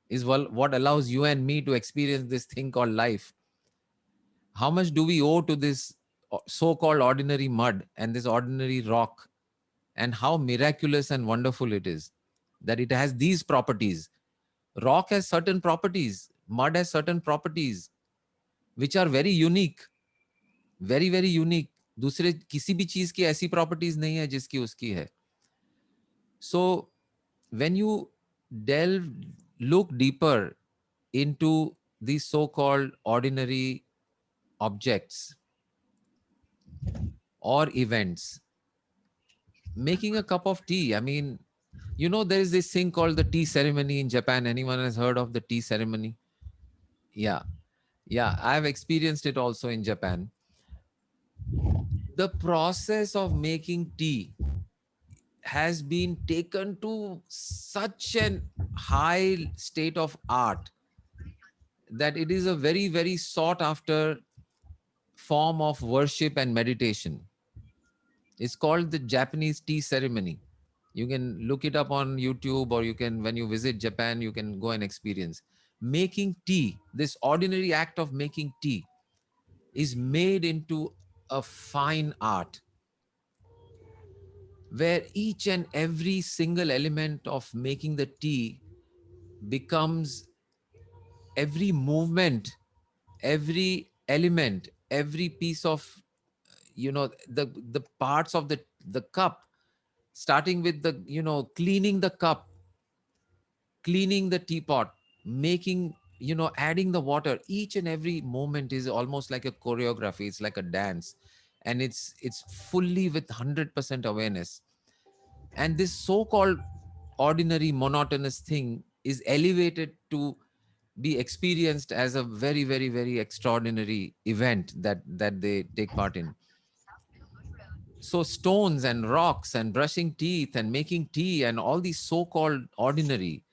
is what allows you and me to experience this thing called life. How much do we owe to this so-called ordinary mud and this ordinary rock, and how miraculous and wonderful it is that it has these properties. Rock has certain properties, mud has certain properties which are very unique, very very unique. दूसरे किसी भी चीज की ऐसी properties नहीं है जिसकी उसकी है. So when you look deeper into these so-called ordinary objects or events, making a cup of tea, I mean, there is this thing called the tea ceremony in Japan. Anyone has heard of the tea ceremony? Yeah, I've experienced it also in Japan. The process of making tea has been taken to such an high state of art that it is a very very sought after form of worship and meditation. It's called the Japanese tea ceremony. You can look it up on YouTube, or you can, when you visit Japan, you can go and experience. Making tea, this ordinary act of making tea, is made into a fine art where each and every single element of making the tea becomes, every movement, every element, every piece of, the parts of the cup, starting with the, cleaning the cup, cleaning the teapot, making, adding the water. Each and every moment is almost like a choreography. It's like a dance. and it's fully with 100% awareness. And this so-called ordinary monotonous thing is elevated to be experienced as a very, very, very extraordinary event that they take part in. So stones and rocks and brushing teeth and making tea and all these so-called ordinary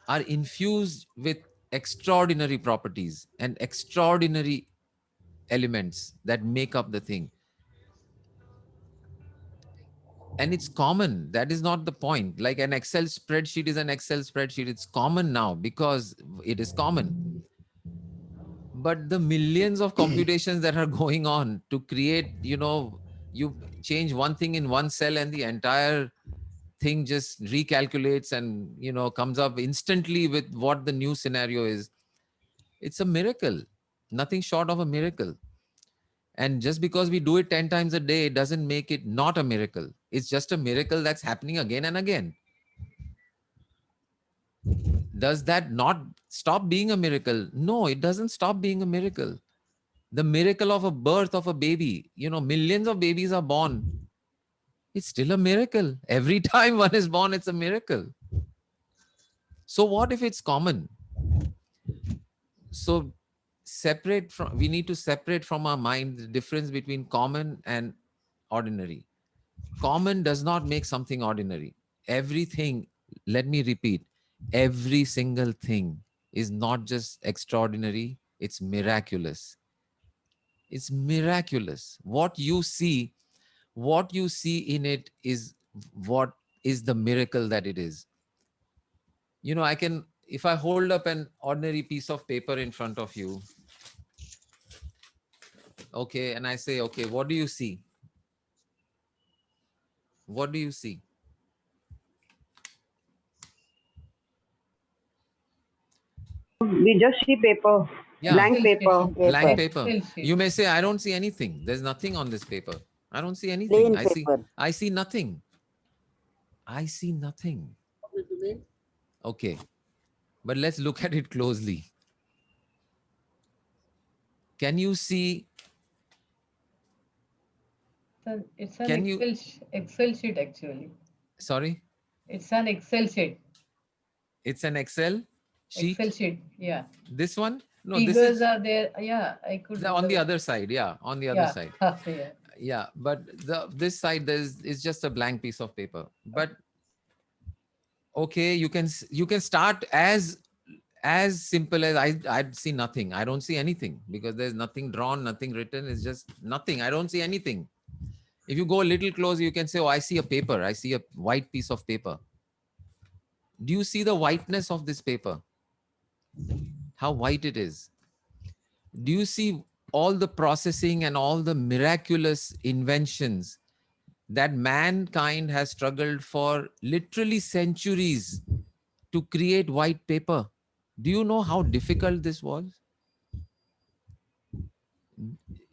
are infused with extraordinary properties and extraordinary elements that make up the thing. And it's common. That is not the point. Like an Excel spreadsheet is an Excel spreadsheet. It's common now because it is common. But the millions of computations that are going on to create, you change one thing in one cell and the entire thing just recalculates and, comes up instantly with what the new scenario is. It's a miracle, nothing short of a miracle. And just because we do it 10 times a day doesn't make it not a miracle. It's just a miracle that's happening again and again. Does that not stop being a miracle? No, it doesn't stop being a miracle. The miracle of a birth of a baby, millions of babies are born. It's still a miracle. Every time one is born, it's a miracle. So what if it's common? So we need to separate from our mind the difference between common and ordinary. Common does not make something ordinary. Everything, let me repeat, every single thing is not just extraordinary, it's miraculous. It's miraculous. What you see in it is what is the miracle that it is. If I hold up an ordinary piece of paper in front of you, okay, and I say, okay, what do you see? What do you see? We just see paper, Yeah. blank Still paper. sheet. Blank paper. Still sheet. You may say, I don't see anything. There's nothing on this paper. I don't see anything. Plain I paper. see nothing. I see nothing. Okay. But let's look at it closely. Can you see? It's an Can you- Excel sheet actually. Sorry? It's an Excel sheet. It's an Excel sheet? Excel sheet. Yeah. This one? No, Figures this is are there. Yeah, I could. on the other side. Yeah, on the other Yeah. side. Yeah. Yeah, but this side is just a blank piece of paper. But okay, you can start as simple as I see nothing. I don't see anything because there's nothing drawn, nothing written. It's just nothing. I don't see anything. If you go a little closer, you can say, oh, I see a paper. I see a white piece of paper. Do you see the whiteness of this paper? How white it is? Do you see all the processing and all the miraculous inventions that mankind has struggled for literally centuries to create white paper? Do you know how difficult this was?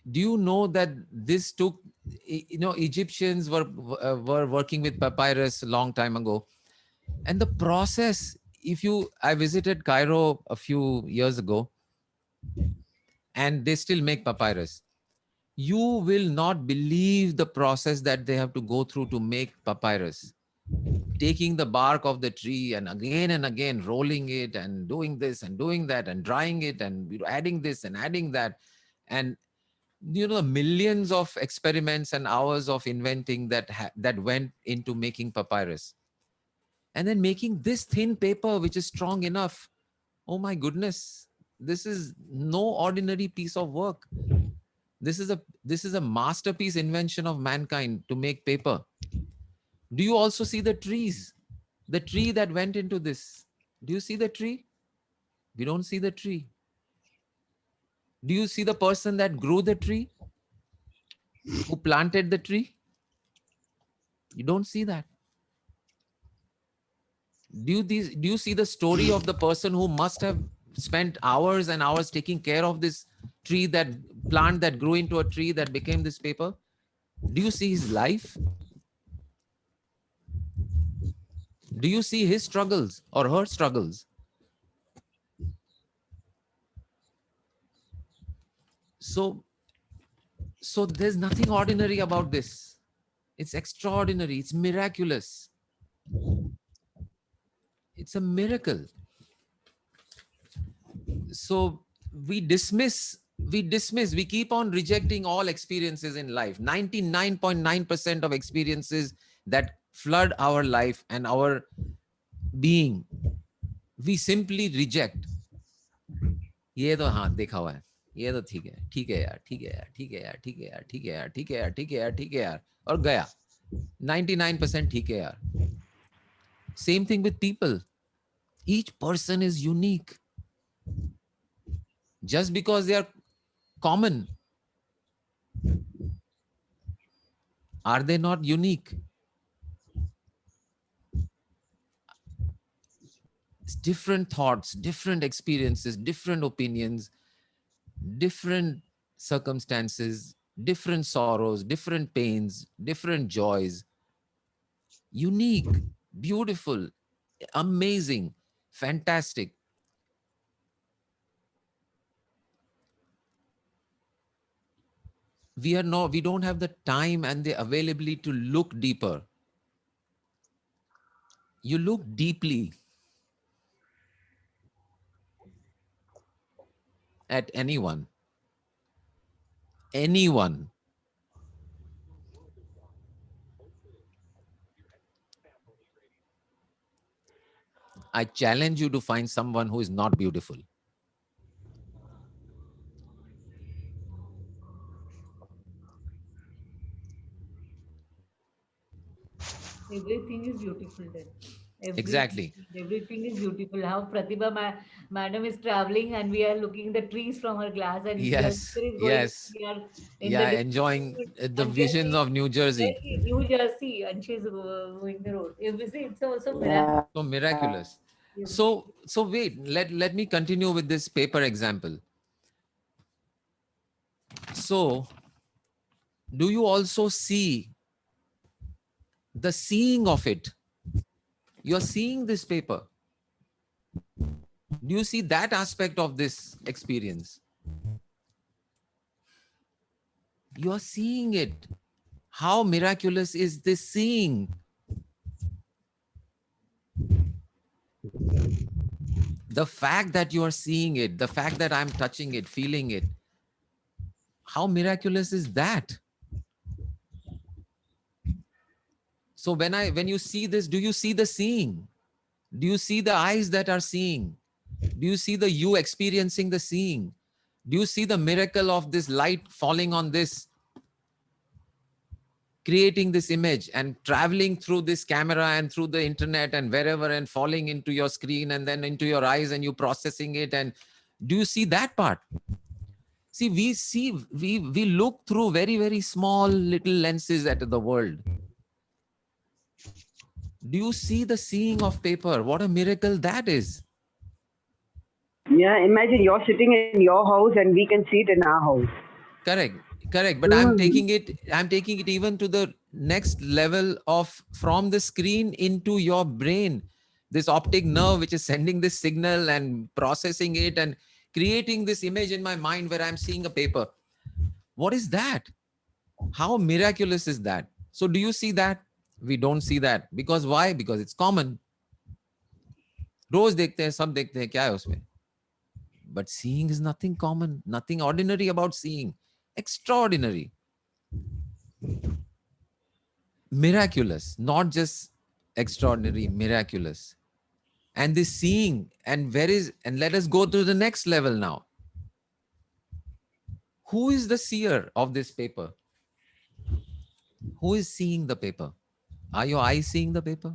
Do you know that this took, Egyptians were working with papyrus a long time ago. And the process, I visited Cairo a few years ago, and they still make papyrus. You will not believe the process that they have to go through to make papyrus. Taking the bark of the tree and again rolling it and doing this and doing that and drying it and adding this and adding that. And millions of experiments and hours of inventing that went into making papyrus. And then making this thin paper, which is strong enough. Oh my goodness. This is no ordinary piece of work. This is a masterpiece invention of mankind to make paper. Do you also see the trees? The tree that went into this. Do you see the tree? We don't see the tree. Do you see the person that grew the tree? Who planted the tree? You don't see that. Do you see the story of the person who must have spent hours and hours taking care of this plant that grew into a tree that became this paper? Do you see his life? Do you see his struggles or her struggles? So So there's nothing ordinary about this. It's extraordinary. It's miraculous. It's a miracle. So we keep on rejecting all experiences in life. 99.9% of experiences that flood our life and our being, we simply reject. ये तो हाँ देखा हुआ है, ये तो ठीक है, ठीक है यार, ठीक है यार, ठीक है यार, ठीक है यार, ठीक है यार, ठीक है यार, ठीक है यार, ठीक है यार, और गया 99% ठीक है यार. Same thing with people. Each person is unique. Just because they are common, are they not unique? It's different thoughts, different experiences, different opinions, different circumstances, different sorrows, different pains, different joys. Unique, beautiful, amazing, fantastic. We don't have the time and the availability to look deeper. You look deeply at anyone. Anyone. I challenge you to find someone who is not beautiful. Everything is beautiful then. Exactly. Everything is beautiful. How Pratibha madam is traveling and we are looking the trees from her glass, and Yes, Yashir is going. yes. We are in Yeah, the enjoying the and visions of New Jersey. New Jersey, and she's going the road. You see, it's also Yeah. So miraculous. miraculous. So wait, let me continue with this paper example. So do you also see the seeing of it? You're seeing this paper. Do you see that aspect of this experience? You're seeing it. How miraculous is this seeing? The fact that you are seeing it, the fact that I'm touching it, feeling it, how miraculous is that? So when you see this, do you see the seeing? Do you see the eyes that are seeing? Do you see the you experiencing the seeing? Do you see the miracle of this light falling on this, creating this image and traveling through this camera and through the internet and wherever and falling into your screen and then into your eyes and you processing it? And do you see that part? See, we look through very, very small little lenses at the world. Do you see the seeing of paper? What a miracle that is. Yeah, imagine you're sitting in your house and we can see it in our house. Correct. But I'm taking it even to the next level of from the screen into your brain. This optic nerve, which is sending this signal and processing it and creating this image in my mind where I'm seeing a paper. What is that? How miraculous is that? So do you see that? We don't see that. Because why? Because it's common. रोज देखते हैं, सब देखते हैं, क्या है उसमें? But seeing is nothing common, nothing ordinary about seeing. Extraordinary. Miraculous, not just extraordinary, miraculous. And this seeing, and let us go to the next level now. Who is the seer of this paper? Who is seeing the paper? Are your eyes seeing the paper?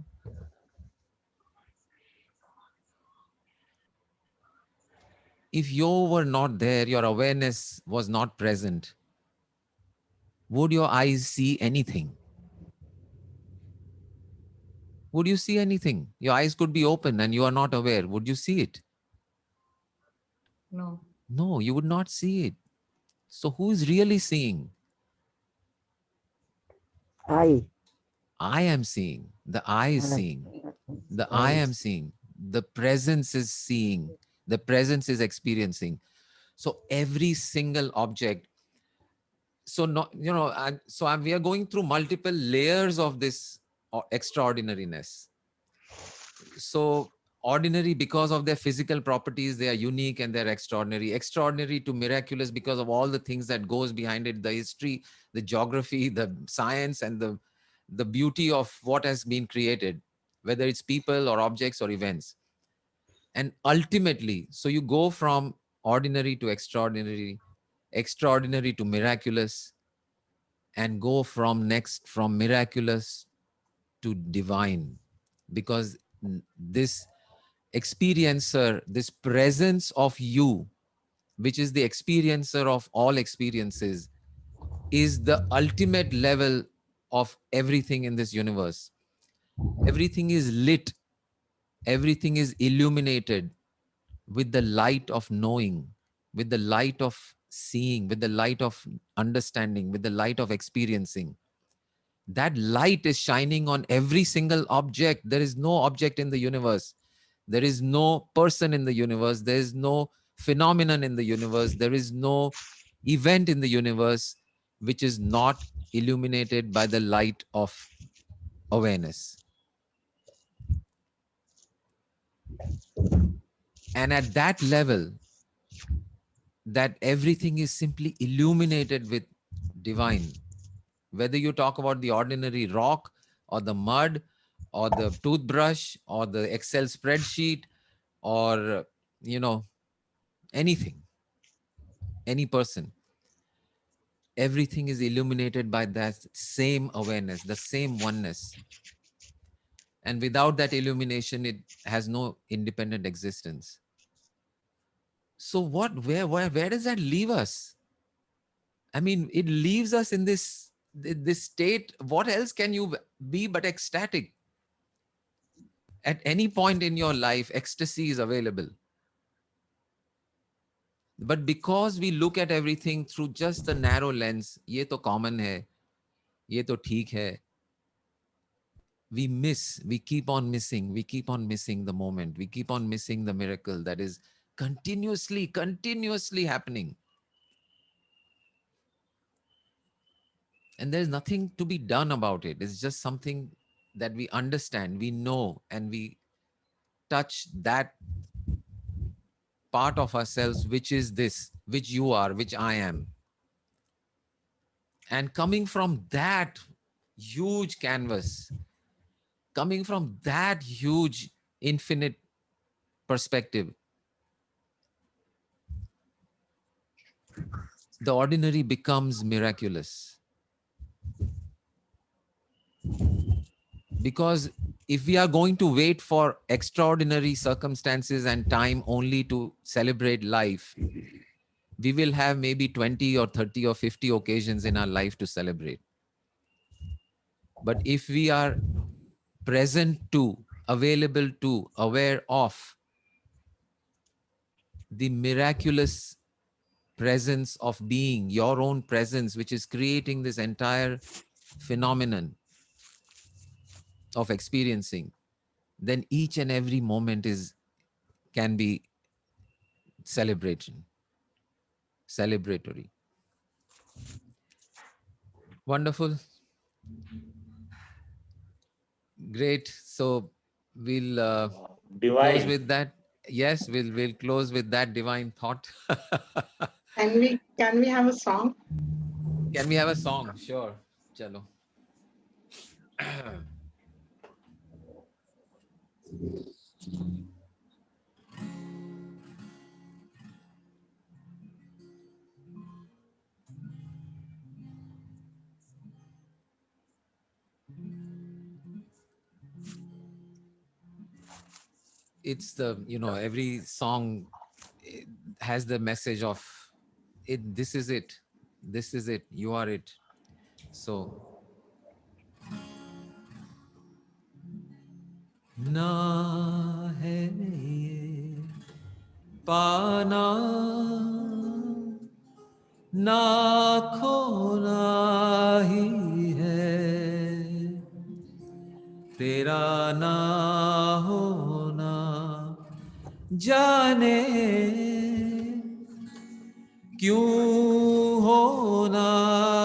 If you were not there, your awareness was not present, would your eyes see anything? Would you see anything? Your eyes could be open and you are not aware. Would you see it? No. No, you would not see it. So who is really seeing? I am seeing. The eye is seeing. The I am seeing. The presence is seeing. The presence is experiencing. So every single object, so not, you know, we are going through multiple layers of this extraordinariness. So ordinary because of their physical properties, they are unique and they're extraordinary. Extraordinary to miraculous because of all the things that goes behind it, the history, the geography, the science, and the beauty of what has been created, whether it's people or objects or events. And ultimately, so you go from ordinary to extraordinary, extraordinary to miraculous, and go from miraculous to divine, because this experiencer, this presence of you, which is the experiencer of all experiences, is the ultimate level of everything in this universe. Everything is lit, everything is illuminated with the light of knowing, with the light of seeing, with the light of understanding, with the light of experiencing. That light is shining on every single object. There is no object in the universe. There is no person in the universe. There is no phenomenon in the universe. There is no event in the universe which is not illuminated by the light of awareness. And at that level, that everything is simply illuminated with divine. Whether you talk about the ordinary rock or the mud or the toothbrush or the Excel spreadsheet or, you know, anything, any person, everything is illuminated by that same awareness, the same oneness. And without that illumination, it has no independent existence. So where does that leave us? I mean, it leaves us in this state. What else can you be but ecstatic? At any point in your life, ecstasy is available. But because we look at everything through just a narrow lens, ye to common hai, ye to theek hai, we keep on missing the moment. We keep on missing the miracle that is continuously happening. And there's nothing to be done about it. It's just something that we understand, we know, and we touch that part of ourselves, which is this, which you are, which I am. And coming from that huge canvas, coming from that huge infinite perspective, the ordinary becomes miraculous. Because if we are going to wait for extraordinary circumstances and time only to celebrate life, we will have maybe 20 or 30 or 50 occasions in our life to celebrate. But if we are present to, available to, aware of the miraculous presence of being, your own presence, which is creating this entire phenomenon of experiencing, then each and every moment can be celebratory. Wonderful. Great. So we'll close with that. Yes, we'll close with that divine thought. Can we have a song? Can we have a song? Sure. Chalo. It's every song has the message of it. This is it. You are it. So na hai ye पाना ना खोना ही है, तेरा ना होना जाने क्यों होना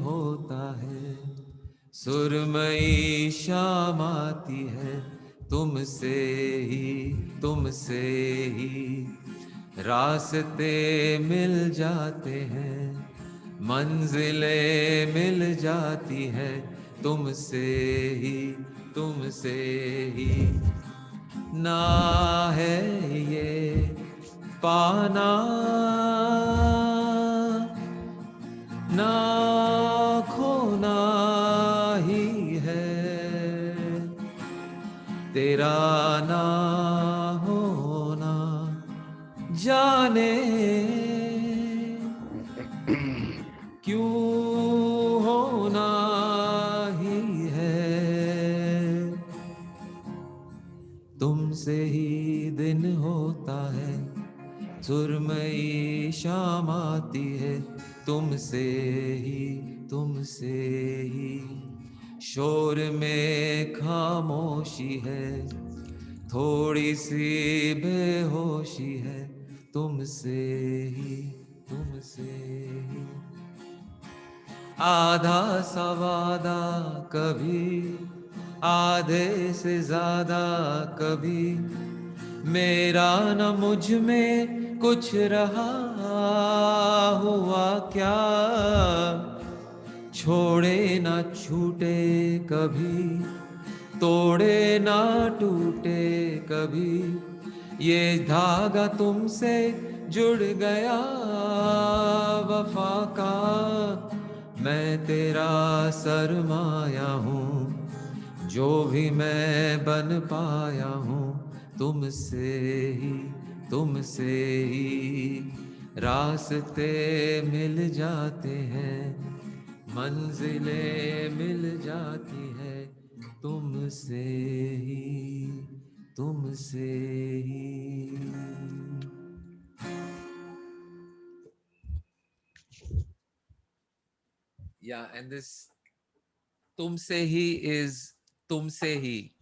होता है, सुरमई शाम आती है, तुमसे ही रास्ते मिल जाते हैं, मंजिलें मिल जाती है, तुमसे ही ना है ये पाना ना खोना ही है, तेरा ना होना जाने क्यों होना ही है, तुमसे ही दिन होता है, सुरमई शाम आती है, तुमसे ही शोर में खामोशी है, थोड़ी सी बेहोशी है, तुमसे ही आधा सवादा कभी, आधे से ज्यादा कभी, मेरा न मुझ में कुछ रहा हुआ क्या, छोड़े ना छूटे कभी, तोड़े ना टूटे कभी, ये धागा तुमसे जुड़ गया वफा का, मैं तेरा सरमाया हूँ, जो भी मैं बन पाया हूँ, तुमसे ही रास्ते मिल जाते हैं, मंजिलें मिल जाती है, तुमसे ही Yeah, and this tumse hi is tumse hi,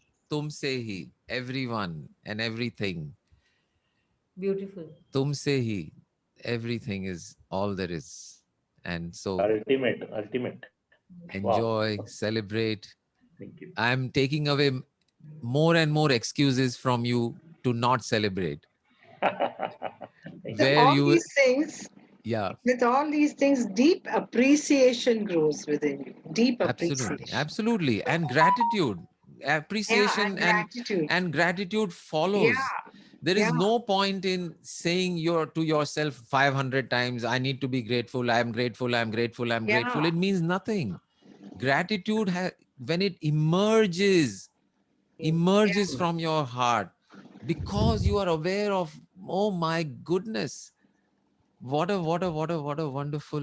everyone and everything. Beautiful. Tumse hi, everything is all there is. And so Ultimate. Wow. enjoy, celebrate. Thank you. I'm taking away more and more excuses from you to not celebrate. Thank So you. Where all you, these things, yeah, with all these things, deep appreciation grows within you. Deep absolutely, appreciation. absolutely. And gratitude, appreciation, Yeah, and gratitude. and gratitude Yeah, follows. There is yeah, no point in saying to yourself 500 times, I need to be grateful, I'm grateful, I'm grateful, I'm grateful. yeah, It means nothing. Gratitude, when it emerges yeah, from your heart, because you are aware of, oh my goodness, what a wonderful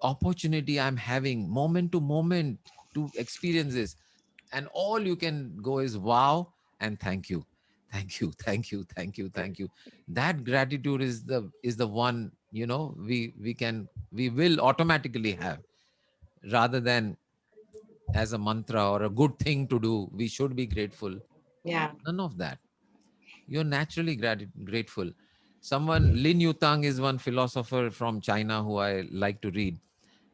opportunity I'm having moment to moment to experience this. And all you can go is wow and thank you, thank you. That gratitude is the one, we will automatically have, rather than as a mantra or a good thing to do, we should be grateful. yeah. None of that. You're naturally grateful. Someone, Lin Yutang is one philosopher from China who I like to read.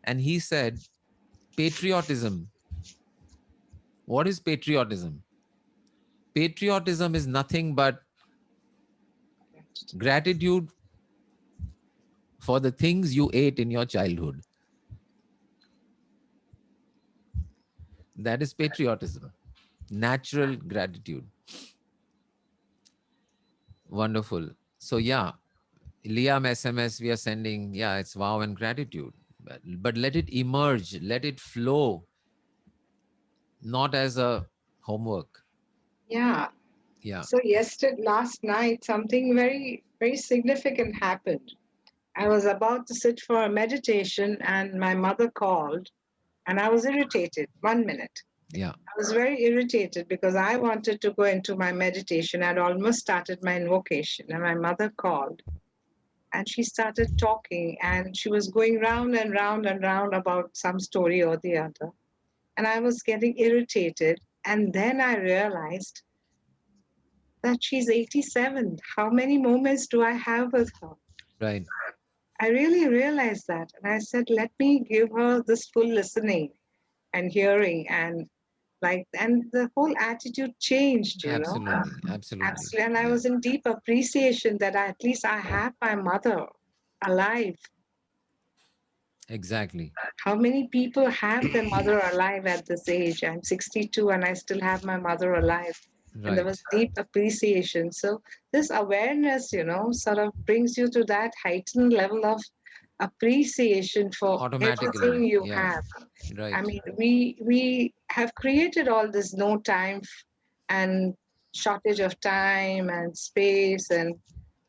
And he said, patriotism. What is patriotism? Patriotism is nothing but gratitude for the things you ate in your childhood. That is patriotism. Natural gratitude. Wonderful. So yeah, Liam SMS we are sending, yeah, it's wow and gratitude. But let it emerge, let it flow, not as a homework. Yeah. Yeah. So last night, something very, very significant happened. I was about to sit for a meditation and my mother called and I was irritated. 1 minute. Yeah. I was very irritated because I wanted to go into my meditation. I'd almost started my invocation and my mother called and she started talking and she was going round and round and round about some story or the other. And I was getting irritated. And then I realized that she's 87. How many moments do I have with her? Right. I really realized that. And I said, let me give her this full listening and hearing, and the whole attitude changed, Absolutely, absolutely. Absolutely. And I Yeah. was in deep appreciation that at least I have my mother alive. Exactly. How many people have their mother alive at this age? I'm 62 and I still have my mother alive. And there Right. was deep appreciation. So this awareness, sort of brings you to that heightened level of appreciation for Automatically. everything you Yeah. have. Right. I mean, we have created all this no time and shortage of time and space and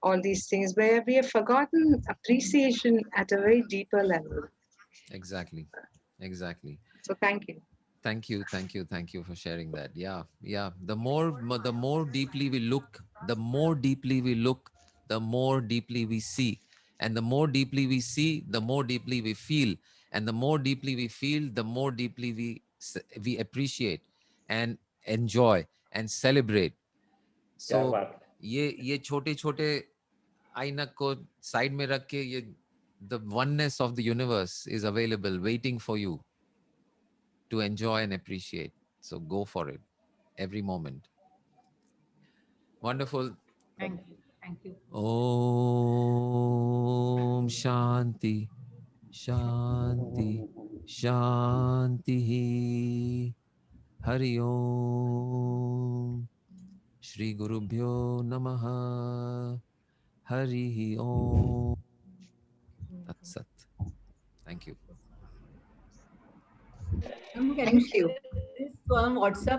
all these things where we have forgotten appreciation at a very deeper level. Exactly. Exactly. So thank you. Thank you, thank you, thank you for sharing that. Yeah, yeah. The more deeply we look, the more deeply we look, the more deeply we see, and the more deeply we see, the more deeply we feel, and the more deeply we feel, the more deeply we appreciate and enjoy and celebrate. क्या So बात है. ये छोटे छोटे आइनक को side में रख के ये the oneness of the universe is available waiting for you to enjoy and appreciate. So go for it every moment. Wonderful. Thank you. Thank you. Om Shanti, Shanti, Shanti. Hari Om. Shri Guru Bhyo Namaha. Hari Om. Tat Sat. Thank you. Can you Thank you. share this on WhatsApp?